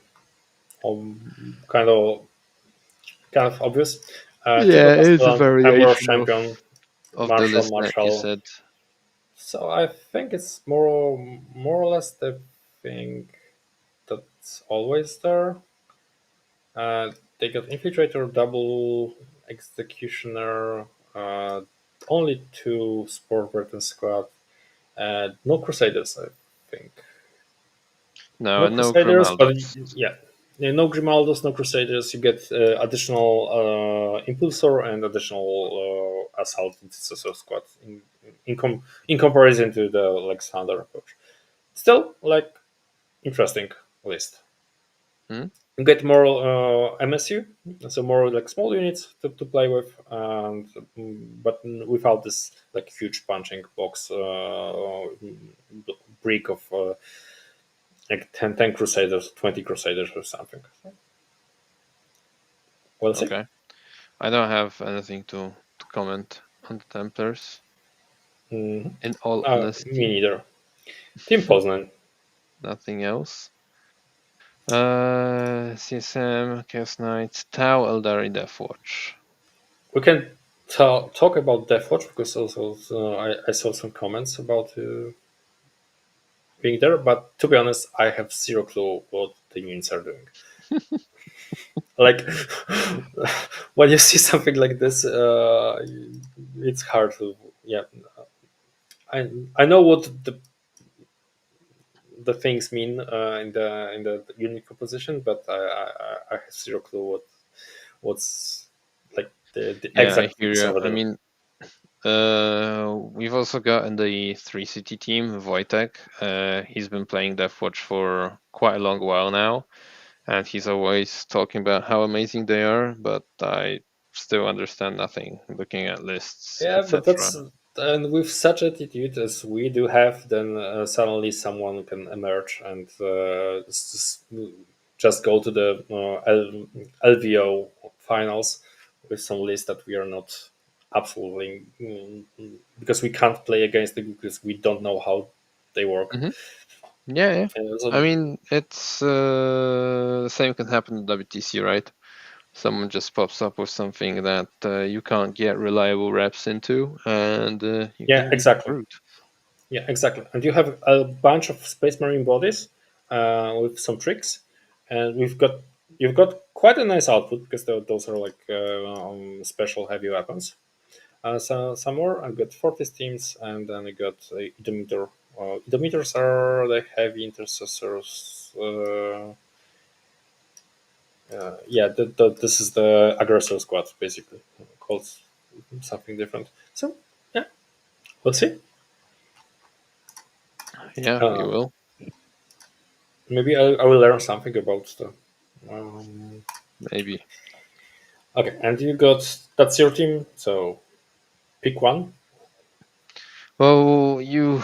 kind of obvious. Typical Yeah, it's a Castellan, Emperor variation Champion, of the Marshal, list that you Marshal. said. So I think it's more or less the thing that's always there. They got Infiltrator, Double Executioner, uh, only two Sport Britain squad, no Crusaders, I think. No, No and no Crusaders, but Grimaldos. yeah. Yeah, no Grimaldos, no Crusaders. You get additional Impulsor and additional Assault Intercessor squad in comparison to the like standard approach. Still, like interesting list. Hmm? You get more MSU, so more like small units to play with, and but without this like huge punching box brick of like 10 Crusaders, 20 Crusaders or something. We'll see. Okay. I don't have anything to comment on the Templars. Mhm. In all Me honesty, neither. Team Poznan. nothing else. CSM, Chaos Knights, Tau, Eldari, Deathwatch. We can talk about Deathwatch because also I saw some comments about being there, but to be honest, I have zero clue what the units are doing. Like when you see something like this, it's hard to yeah. I know what the things mean in the unit composition, but I have zero clue what's like the Yeah, I exact hear things you. over I there. mean, we've also got in the 3 City team, Wojtek. He's been playing Deathwatch for quite a long while now, and he's always talking about how amazing they are, but I still understand nothing looking at lists, Yeah, but etc. that's and with such attitude as we do have, then suddenly someone can emerge and just go to the LVO finals with some list that we are not absolutely because we can't play against them because we don't know how they work. Hmm. Yeah, yeah. I So mean, it's the same can happen in WTC, right? Someone just pops up with something that you can't get reliable reps into, and you yeah, can be exactly. screwed. Yeah, exactly. And you have a bunch of Space Marine bodies with some tricks, and you've got quite a nice output because those are like special heavy weapons. So some more. I got Fortis teams, and then I got Idometer. Idometers are the heavy intercessors. Yeah, this is the aggressor squad basically called something different. So yeah, we'll see. Yeah, we Uh, will. Maybe I will learn something about the. Um, Maybe. okay, and you got that's your team. So pick one. Well, you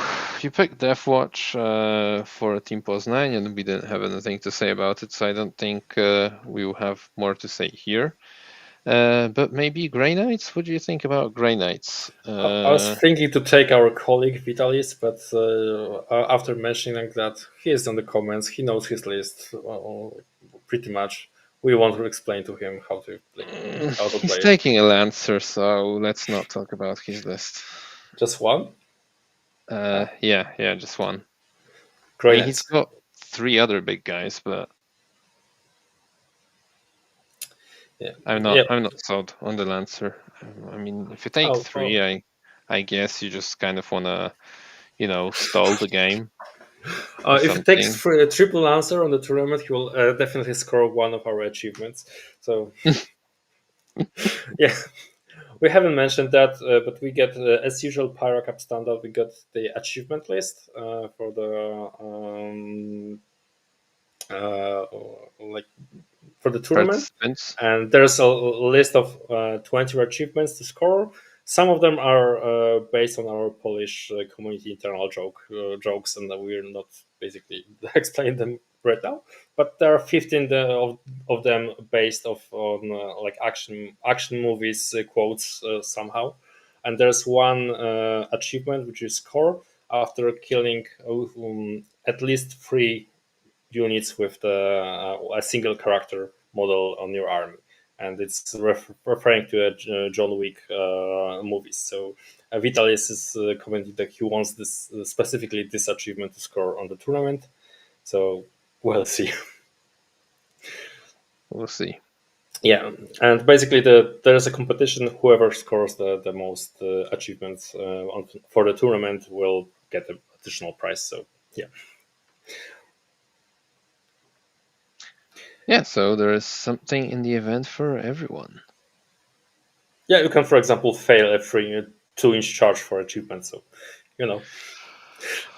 picked Deathwatch for Team Poznań, and we didn't have anything to say about it, so I don't think we will have more to say here. But maybe Grey Knights? What do you think about Grey Knights? I was thinking to take our colleague Vitalis, but after mentioning that he is on the comments, he knows his list pretty much. We want to explain to him how to He's play it. taking a Lancer, so let's not talk about his list. Just one. Yeah, just one. I mean, he's Grenades. got three other big guys, but Yeah, I'm not yeah. I'm not sold on the Lancer. I mean, if you take Oh, three, well. I guess you just kind of wanna, stall the game or If it takes something. a triple answer on the tournament, he will definitely score one of our achievements. So yeah, we haven't mentioned that, but we get as usual Pyra Cup standard. We got the achievement list for the uh, like for the tournament, Participants. and there's a list of 20 achievements to score. Some of them are based on our Polish community internal jokes, and we're not basically explaining them right now. But there are 15 of them based on like action movies quotes somehow. And there's one achievement which is score after killing at least three units with a single character model on your army, and it's referring to John Wick movies. So Vitalis is commenting that he wants this specifically this achievement to score on the tournament. So we'll see. We'll see. Yeah, and basically there's a competition. Whoever scores the most achievements for the tournament will get an additional prize. So yeah. Yeah, so there is something in the event for everyone. Yeah, you can, for example, fail a free 2-inch charge for achievement. So, you know,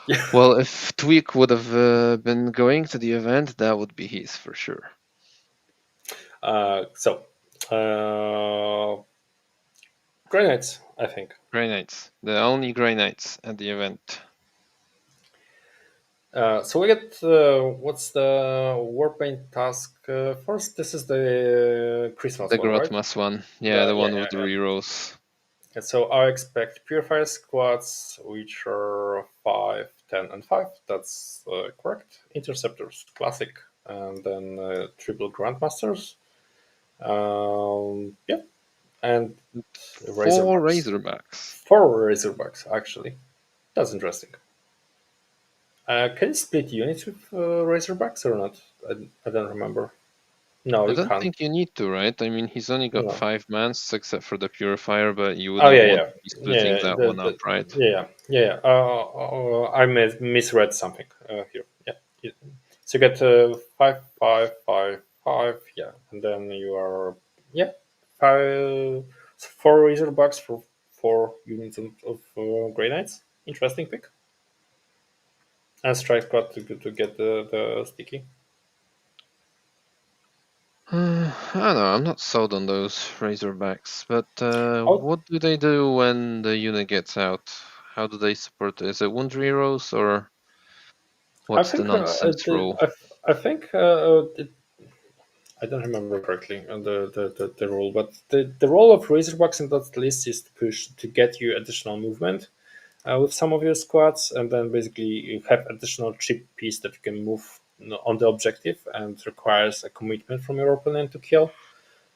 yeah. Well, if Tweak would have been going to the event, that would be his for sure. So, uh, grenades, I think. Grey Knights. The only Grey Knights at the event. So we get what's the warpaint task first? This is the Christmas The one, right? Grotmas one. Yeah, The, the yeah, one yeah, with the yeah. rerolls. And so I expect Purifier squads, which are 5, 10, and 5. That's correct. Interceptors, classic. And then triple Grandmasters. Yeah. And Four Razorbacks. Razorbacks. 4 Razorbacks, actually. That's interesting. Can you split units with Razorbacks or not? I don't remember. No, I you don't can't. think you need to, right? I mean, he's only got No. 5 mans except for the Purifier, but you Oh wouldn't yeah, want yeah, to be splitting yeah. that one up, right? I misread something here. Yeah. Yeah. So you get 5, 5, 5, 5. Yeah, and then you are yeah 4 Razorbacks for 4 units of Grey Knights. Interesting pick. And strike squad to get the sticky. I don't know. I'm not sold on those Razorbacks, but Oh, what do they do when the unit gets out? How do they support it? Is it wound heroes or I what's the think nonsense rule? I think I don't remember correctly the rule, but the role of Razorbacks in that list is to push to get you additional movement with some of your squads, and then basically you have additional chip piece that you can move on the objective and requires a commitment from your opponent to kill.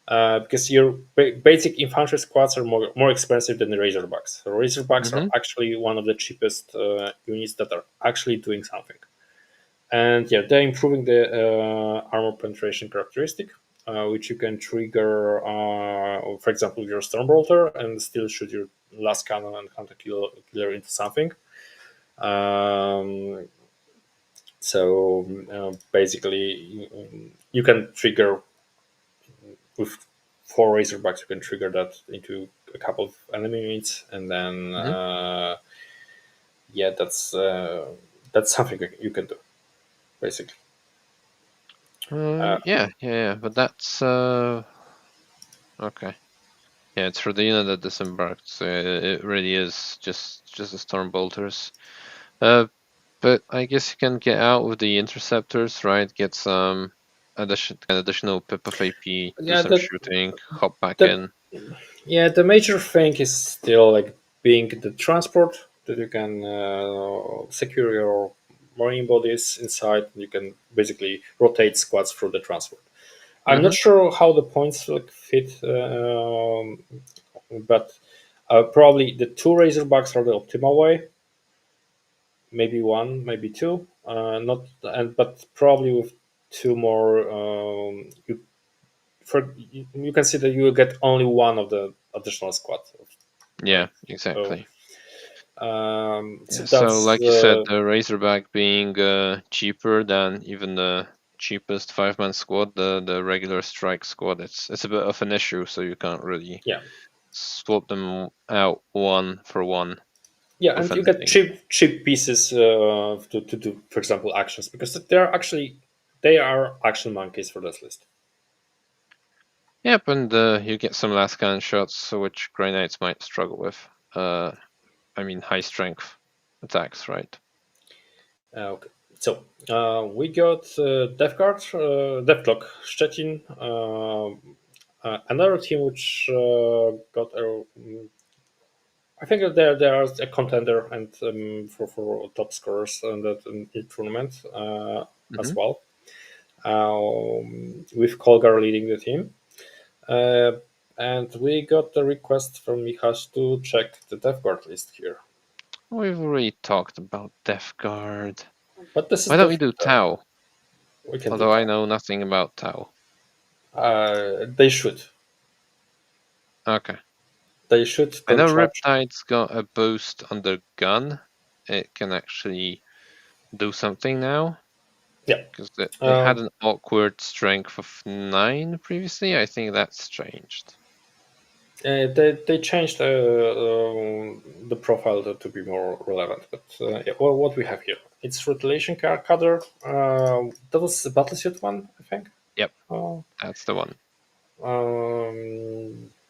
Because your basic infantry squads are more expensive than the Razorbacks. So Razorbacks are Mm-hmm. actually one of the cheapest units that are actually doing something. And yeah, they're improving the armor penetration characteristic, which you can trigger, for example, your Stormbolter and still shoot your last cannon and hunter killer into something. Um, so basically, you can trigger with 4 Razorbacks. You can trigger that into a couple of enemy units, and then Mm-hmm. yeah, that's something you can do basically. Yeah, but that's okay. Yeah, it's for the unit that disembarked, so it really is just the storm bolters. But I guess you can get out with the interceptors, right? Get some additional pip of AP, do Yeah, some shooting, hop back the in. yeah, the major thing is still like being the transport that you can secure your marine bodies inside. You can basically rotate squads through the transport. I'm not Mm-hmm. sure how the points like fit, but probably the two Razorbacks are the optimal way. Maybe one, maybe two. Not and but probably with two more, you can see that you will get only one of the additional squad, Yeah, right? So, exactly. so Yeah, so that's like you said, the Razorback being cheaper than even the cheapest five-man squad, the regular strike squad, it's a bit of an issue, so you can't really yeah, swap them out one for one yeah, with and you get anything. cheap pieces to do, for example, actions, because they are action monkeys for this list. Yep, and you get some last cannon shots, which Grey Knights might struggle with. I mean, high strength attacks, right? Okay. So we got Death Guard, Deathlock, Szczecin, another team which got a. I think that there is a contender and for top scorers in that in tournament as Hmm. well. With Kolgar leading the team, uh, and we got the request from Michas to check the Death Guard list here. We've already talked about Death Guard. But this is Why don't the we do Tau? we can do Although I that. know nothing about Tau. They should. Okay. They should. I Don't know try. Riptide's got a boost on their gun. It can actually do something now Yeah. because it had Um, an awkward strength of 9 previously. I think that's changed. they changed the profile to be more relevant. But yeah, well, what we have here, it's retaliation cadre. That was the battlesuit one, I think. Yep, Uh, that's the one.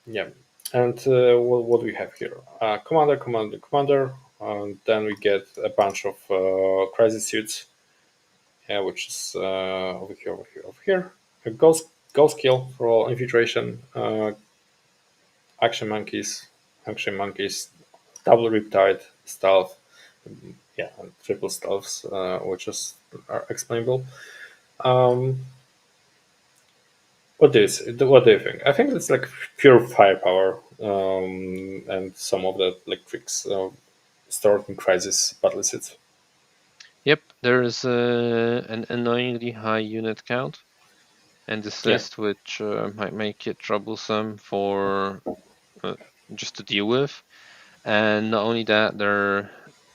yeah, and what we have here, commander. Then we get a bunch of crisis suits, yeah, which is over here. A ghost kill for all infiltration. Action monkeys, action monkeys, double riptide stealth, yeah, and triple stealths, which is are explainable. Um, what do you think? I think it's like pure firepower, and some of the like tricks stored in crisis battle sets. Yep, there's an annoyingly high unit count in this Yeah, list, which might make it troublesome for uh, just to deal with. And not only that,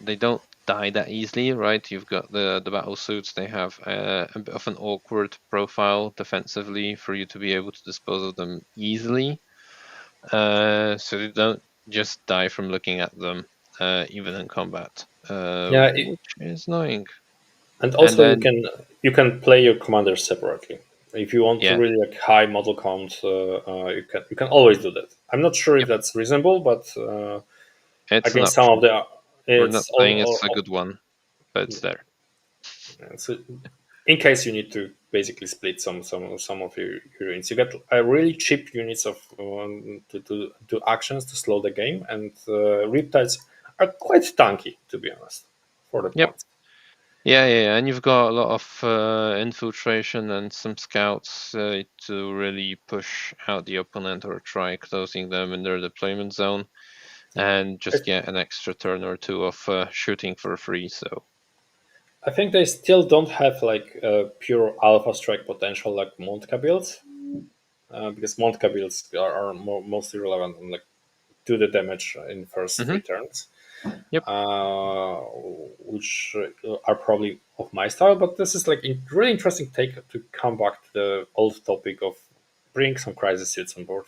they don't die that easily, right? You've got the battle suits; they have a bit of an awkward profile defensively for you to be able to dispose of them easily. So they don't just die from looking at them, even in combat, yeah, which is annoying. and And also then, you can play your commanders separately. If you want to yeah, really like high model count, you can always do that. I'm not sure if yep, that's reasonable, but it's an against some of option. the We're not it's saying it's a all good one, but it's there. so in case you need to basically split some of your units, you get a really cheap units of to do actions to slow the game, and riptides are quite tanky to be honest for the Yep. points. Yeah, and you've got a lot of infiltration and some scouts to really push out the opponent or try closing them in their deployment zone, and I, just get an extra turn or two of shooting for free. So, I think they still don't have like pure alpha strike potential like Montka builds, because Montka builds are mostly relevant on like do the damage in first hmm, three turns, yep, uh, which are probably of my style. But this is like a really interesting take to come back to the old topic of bring some crisis suits on board.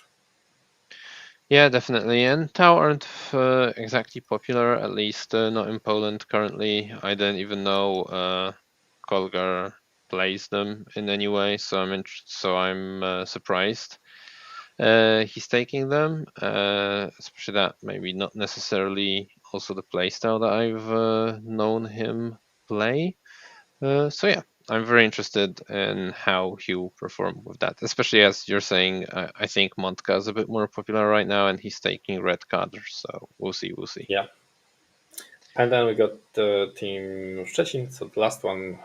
yeah, definitely. And Tau aren't exactly popular, at least not in Poland currently. I don't even know Kolgar. plays them in any way, so I'm surprised he's taking them, especially that maybe not necessarily also the playstyle that I've known him play. So yeah, I'm very interested in how he'll perform with that, especially as you're saying. I think Montka is a bit more popular right now, and he's taking red card. So we'll see. We'll see. Yeah. And then we got the team Szczecin. So the last one.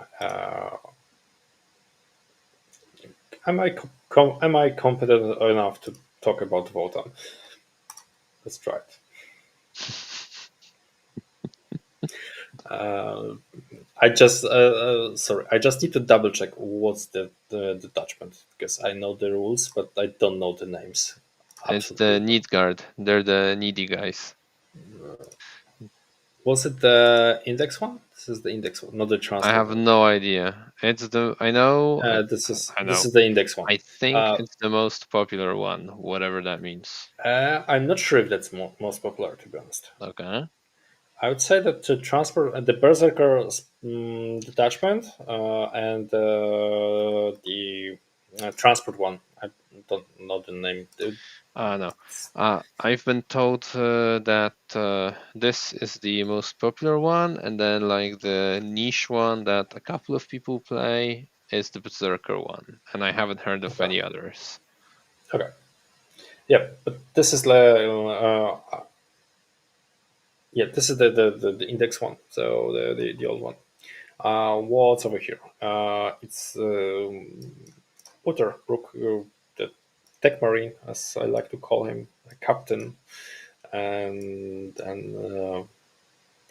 Am I competent enough to talk about Wotan? Let's try it. Uh, I just need to double check what's the detachment, because I know the rules, but I don't know the names. It's the Absolutely. need guard. They're the needy guys. Was it the index one? This is the index one, not the I transport have one. no idea. It's the I know I This know. is the index one. I think Uh, it's the most popular one, whatever that means. I'm not sure if that's most popular, to be honest. Okay. I would say that the transport, the Berserker detachment, and the transport one. I don't know the name. No. I've been told that this is the most popular one, and then like the niche one that a couple of people play is the Berserker one, and I haven't heard of Okay. any others. Okay. Yeah, but this is yeah, this is the index one. So the old one. What's over here? It's Utter Brook, the Tech Marine, as I like to call him, a captain, and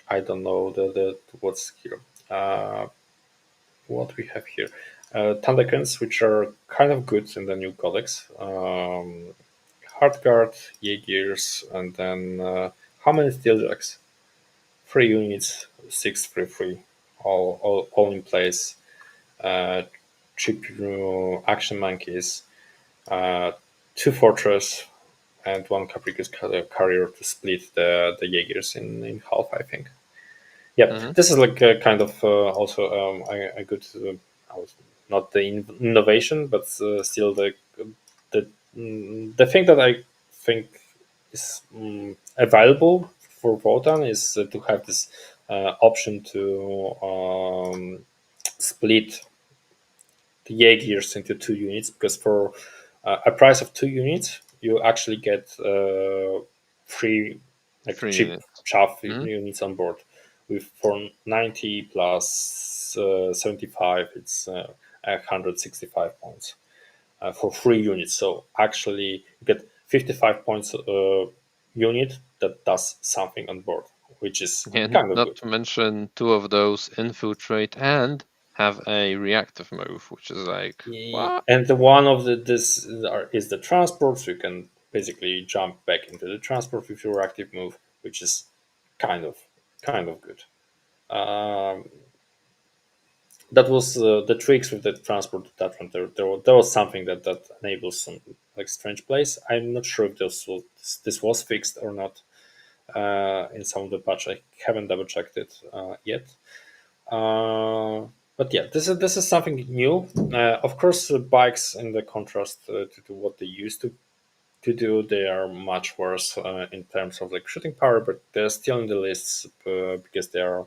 I don't know the what's here. What we have here? Thundercans, which are kind of good in the new codex. Hardguard, Jaegers, and then how many Steeljacks? 3 units, 6 3 3, all in place. Uh, cheap action monkeys, uh, two fortress, and one capricious carrier to split the Jaegers in half, I think. Yeah, Hmm. this is like a kind of also a good, I was not the innovation, but still the the thing that I think is available for Votan is to have this option to split the Jaegers into 2 units, because for a price of 2 units, you actually get free, like, Three cheap units. chaff Hmm. units on board. With for 90 plus 75, it's 165 points for 3 units. So actually, you get 55 points unit that does something on board, which is And kind of not good. to mention two of those infiltrate and have a reactive move, which is like what? And the one of is the transport, so you can basically jump back into the transport with your active move, which is kind of good. Um, that was the tricks with the transport detachment. There was something that enables some like strange plays. I'm not sure if this was fixed or not in some of the patch. I haven't double checked it yet. Uh, but yeah, this is something new. Of course, the bikes, in the contrast to what they used to do, they are much worse in terms of like shooting power, but they're still in the lists because they are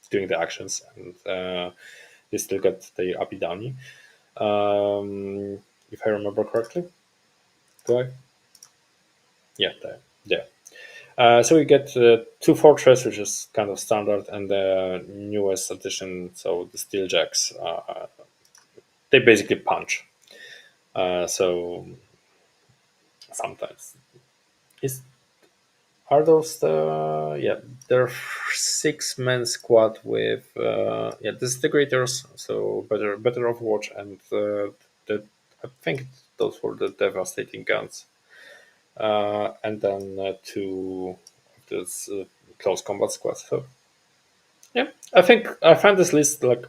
doing the actions, and they still got the uppy downy. If I remember correctly, do I? Yeah, there. So we get two fortress, which is kind of standard, and the newest addition, so the steeljacks. They basically punch. So sometimes is are those the yeah, they're 6 man squad with yeah, disintegrators, so better Overwatch, and the I think those were the devastating guns, and then two of this close combat squad. So yeah, I think I find this list like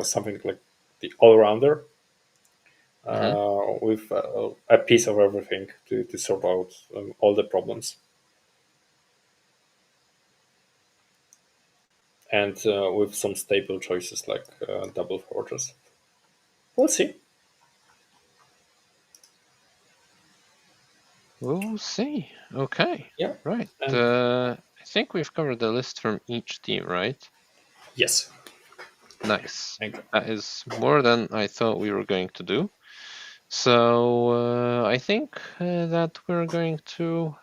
something like the all rounder Hmm. with a piece of everything to sort out all the problems. and with some staple choices like double fortress. We'll see. We'll see. Okay, Yeah, right. and I think we've covered the list from each team, right? yes, Nice. thank you. That is more than I thought we were going to do. So I think that we're going to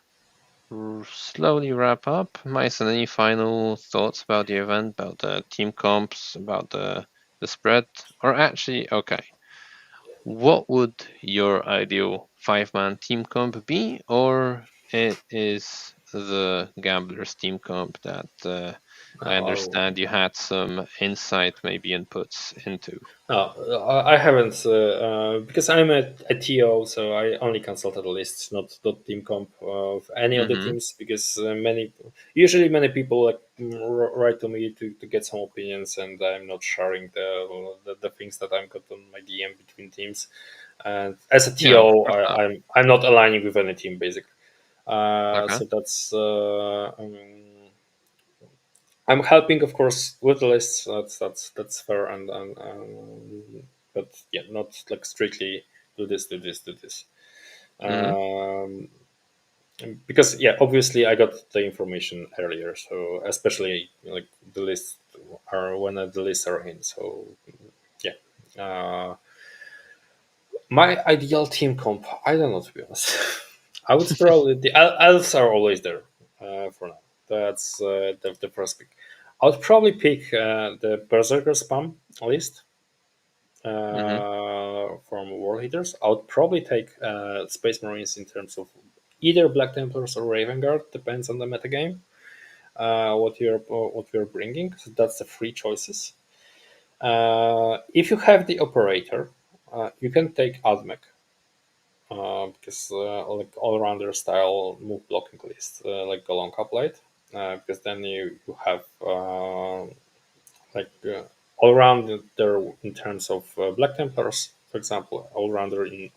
slowly wrap up. Mason, any final thoughts about the event, about the team comps, about the spread? Or actually, okay, what would your ideal 5-man team comp be? Or it is the Gamblers team comp that I Oh, understand you had some insight, maybe inputs into. no, I haven't because I'm a TO, so I only consulted the lists, not team comp of any of the Mm-hmm. teams because many people like write to me to get some opinions, and I'm not sharing the things that I've got on my DM between teams. And as a Yeah, TO, of that. I'm not aligning with any team basically. Okay. So that's I'm helping, of course, with the lists. That's fair, but yeah, not like strictly do this, do this, do this. Mm-hmm. Um, because yeah, obviously I got the information earlier, so especially like the lists are when the lists are in. So yeah, my ideal team comp. I don't know, to be honest. I would probably the elves are always there for now. That's the first pick. I would probably pick the Berserker spam list Mm-hmm. from World Eaters. I would probably take Space Marines in terms of either Black Templars or Raven Guard, depends on the metagame. What you're bringing. So that's the three choices. If you have the operator, you can take Admech because like all rounder style move blocking list like Golonka played because then you have like all round there in terms of Black Templars, for example, all rounder in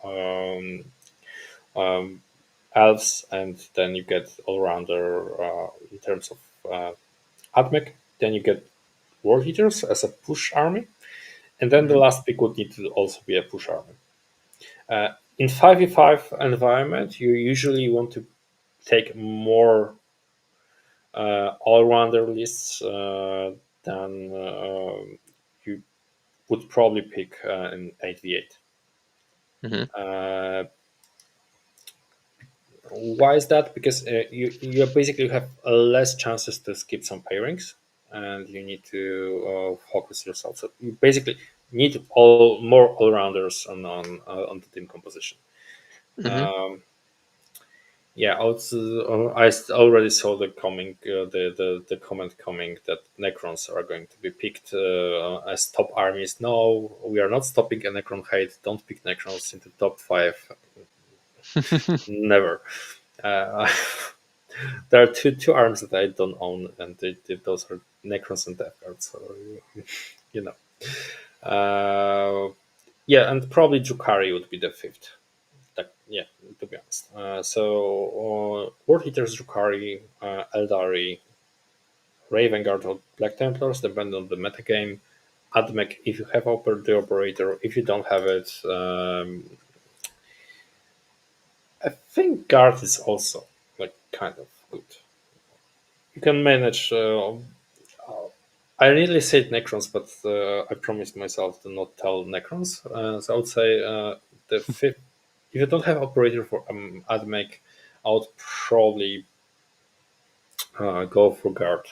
elves, and then you get all rounder in terms of Admech. Then you get War Eaters as a push army, and then the Mm-hmm. last pick would need to also be a push army. In 5v5 environment, you usually want to take more all-rounder lists than you would probably pick in 8v8. Mm-hmm. Uh, why is that? Because you basically have less chances to skip some pairings, and you need to focus yourself. So you basically need all more all-rounders on the team composition. Mm-hmm. Um, Yeah, also, already saw the comment coming that Necrons are going to be picked as top armies. No, we are not stopping a Necron hate. Don't pick Necrons into top five. Never. Uh, there are two arms that I don't own, and those are Necrons and Death Guard. So you know, yeah, and probably Drukhari would be the fifth. Yeah, to be honest. World Eaters, Drukhari, Eldari, Raven Guard, or Black Templars, depending on the metagame. Admech, if you have the operator. If you don't have it, I think Guard is also like kind of good. You can manage. I nearly said Necrons, but I promised myself to not tell Necrons. So I would say the fifth. If you don't have operator for Admech, I would probably go for guard.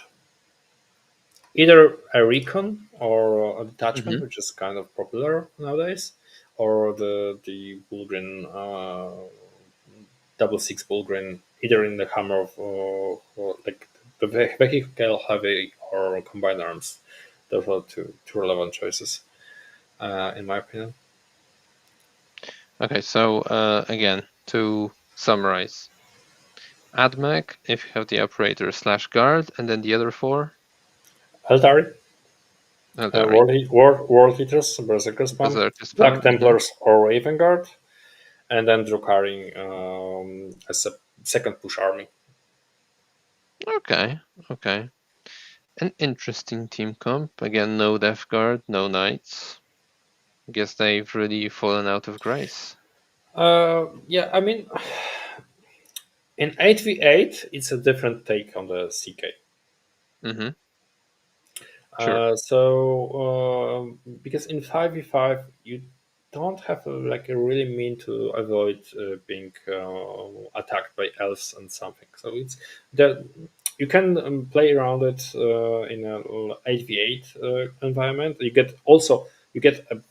Either a recon or a detachment, Mm-hmm. which is kind of popular nowadays, or the Bulgrin 66 Bulgrin, either in the hammer or like the vehicle heavy or combined arms. Those are two relevant choices, in my opinion. Okay, so again, to summarize, AdMech if you have the operator slash guard, and then the other four, Eldari, Eldari, World Eaters, Berserker Spam, Berserker Black spam. Mm-hmm. Templars or Raven Guard, and then Drukhari as a second push army. Okay, okay. An interesting team comp. Again, no Death Guard, no Knights. I guess they've really fallen out of grace. Yeah, I mean, in 8v8, it's a different take on the CK. Mm-hmm. Sure. Because in 5v5, you don't have like a really mean to avoid being attacked by elves and something. So it's that you can play around it in a 8v8 environment. You get a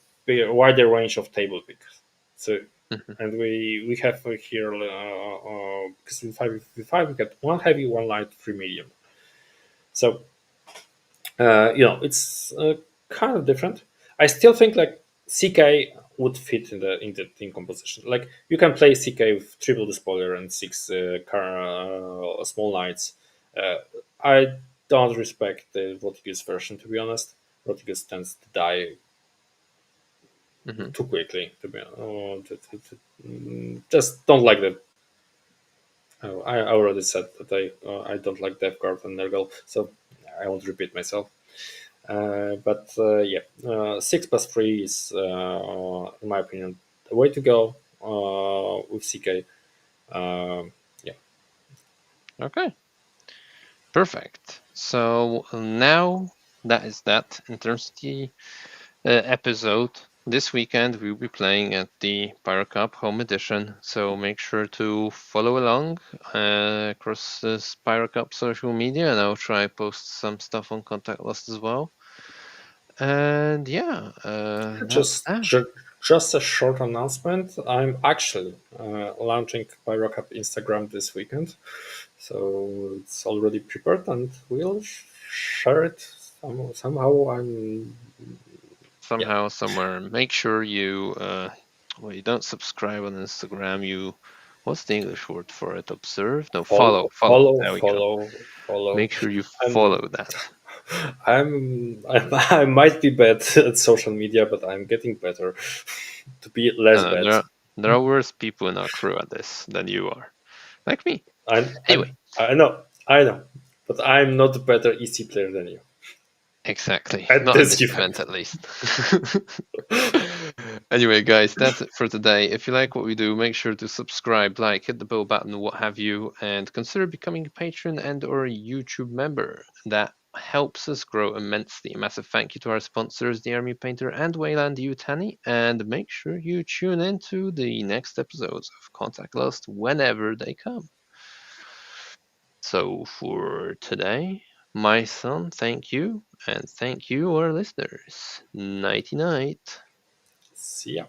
wider range of table picks. So Mm-hmm. and we have here because in 5v5 we get one heavy, one light, three medium. So it's kind of different. I still think like CK would fit in the team composition. Like you can play CK with triple despoiler and six small knights. Uh, I don't respect the Rodriguez version, to be honest. Rodriguez tends to die Mm-hmm. too quickly. To be just don't like that. I already said that I don't like Death Guard and Nergal, so I won't repeat myself. Yeah, 6+3 is, in my opinion, the way to go with CK. Yeah, Okay. Perfect. So now that is that in terms of the episode. This weekend we'll be playing at the Pyra Cup Home Edition, so make sure to follow along across this Pyra Cup social media, and I'll try post some stuff on Contact List as well. And yeah, that's just that. ju- just a short announcement. I'm actually launching Pyro Cup Instagram this weekend, so it's already prepared, and we'll share it somehow. I'm yeah, Somehow, somewhere. Make sure you, well, you don't subscribe on Instagram. You, what's the English word for it? Observe? No, follow. follow, Follow. follow, There we go. follow, follow. Make sure you I'm follow that. I might be bad at social media, but I'm getting better to be less No, bad. there are worse people in our crew at this than you are. Like me. I, I, Anyway, I know, but I'm not a better EC player than you exactly. at Not in this this event. event, at least. Anyway, guys, that's it for today. If you like what we do, make sure to subscribe, like, hit the bell button, what have you, and consider becoming a patron and/or a YouTube member. That helps us grow immensely. A massive thank you to our sponsors, the Army Painter and Weyland-Yutani, and make sure you tune in to the next episodes of Contact Lost whenever they come. So for today, my son, thank you, and thank you, our listeners. Nighty night. See ya.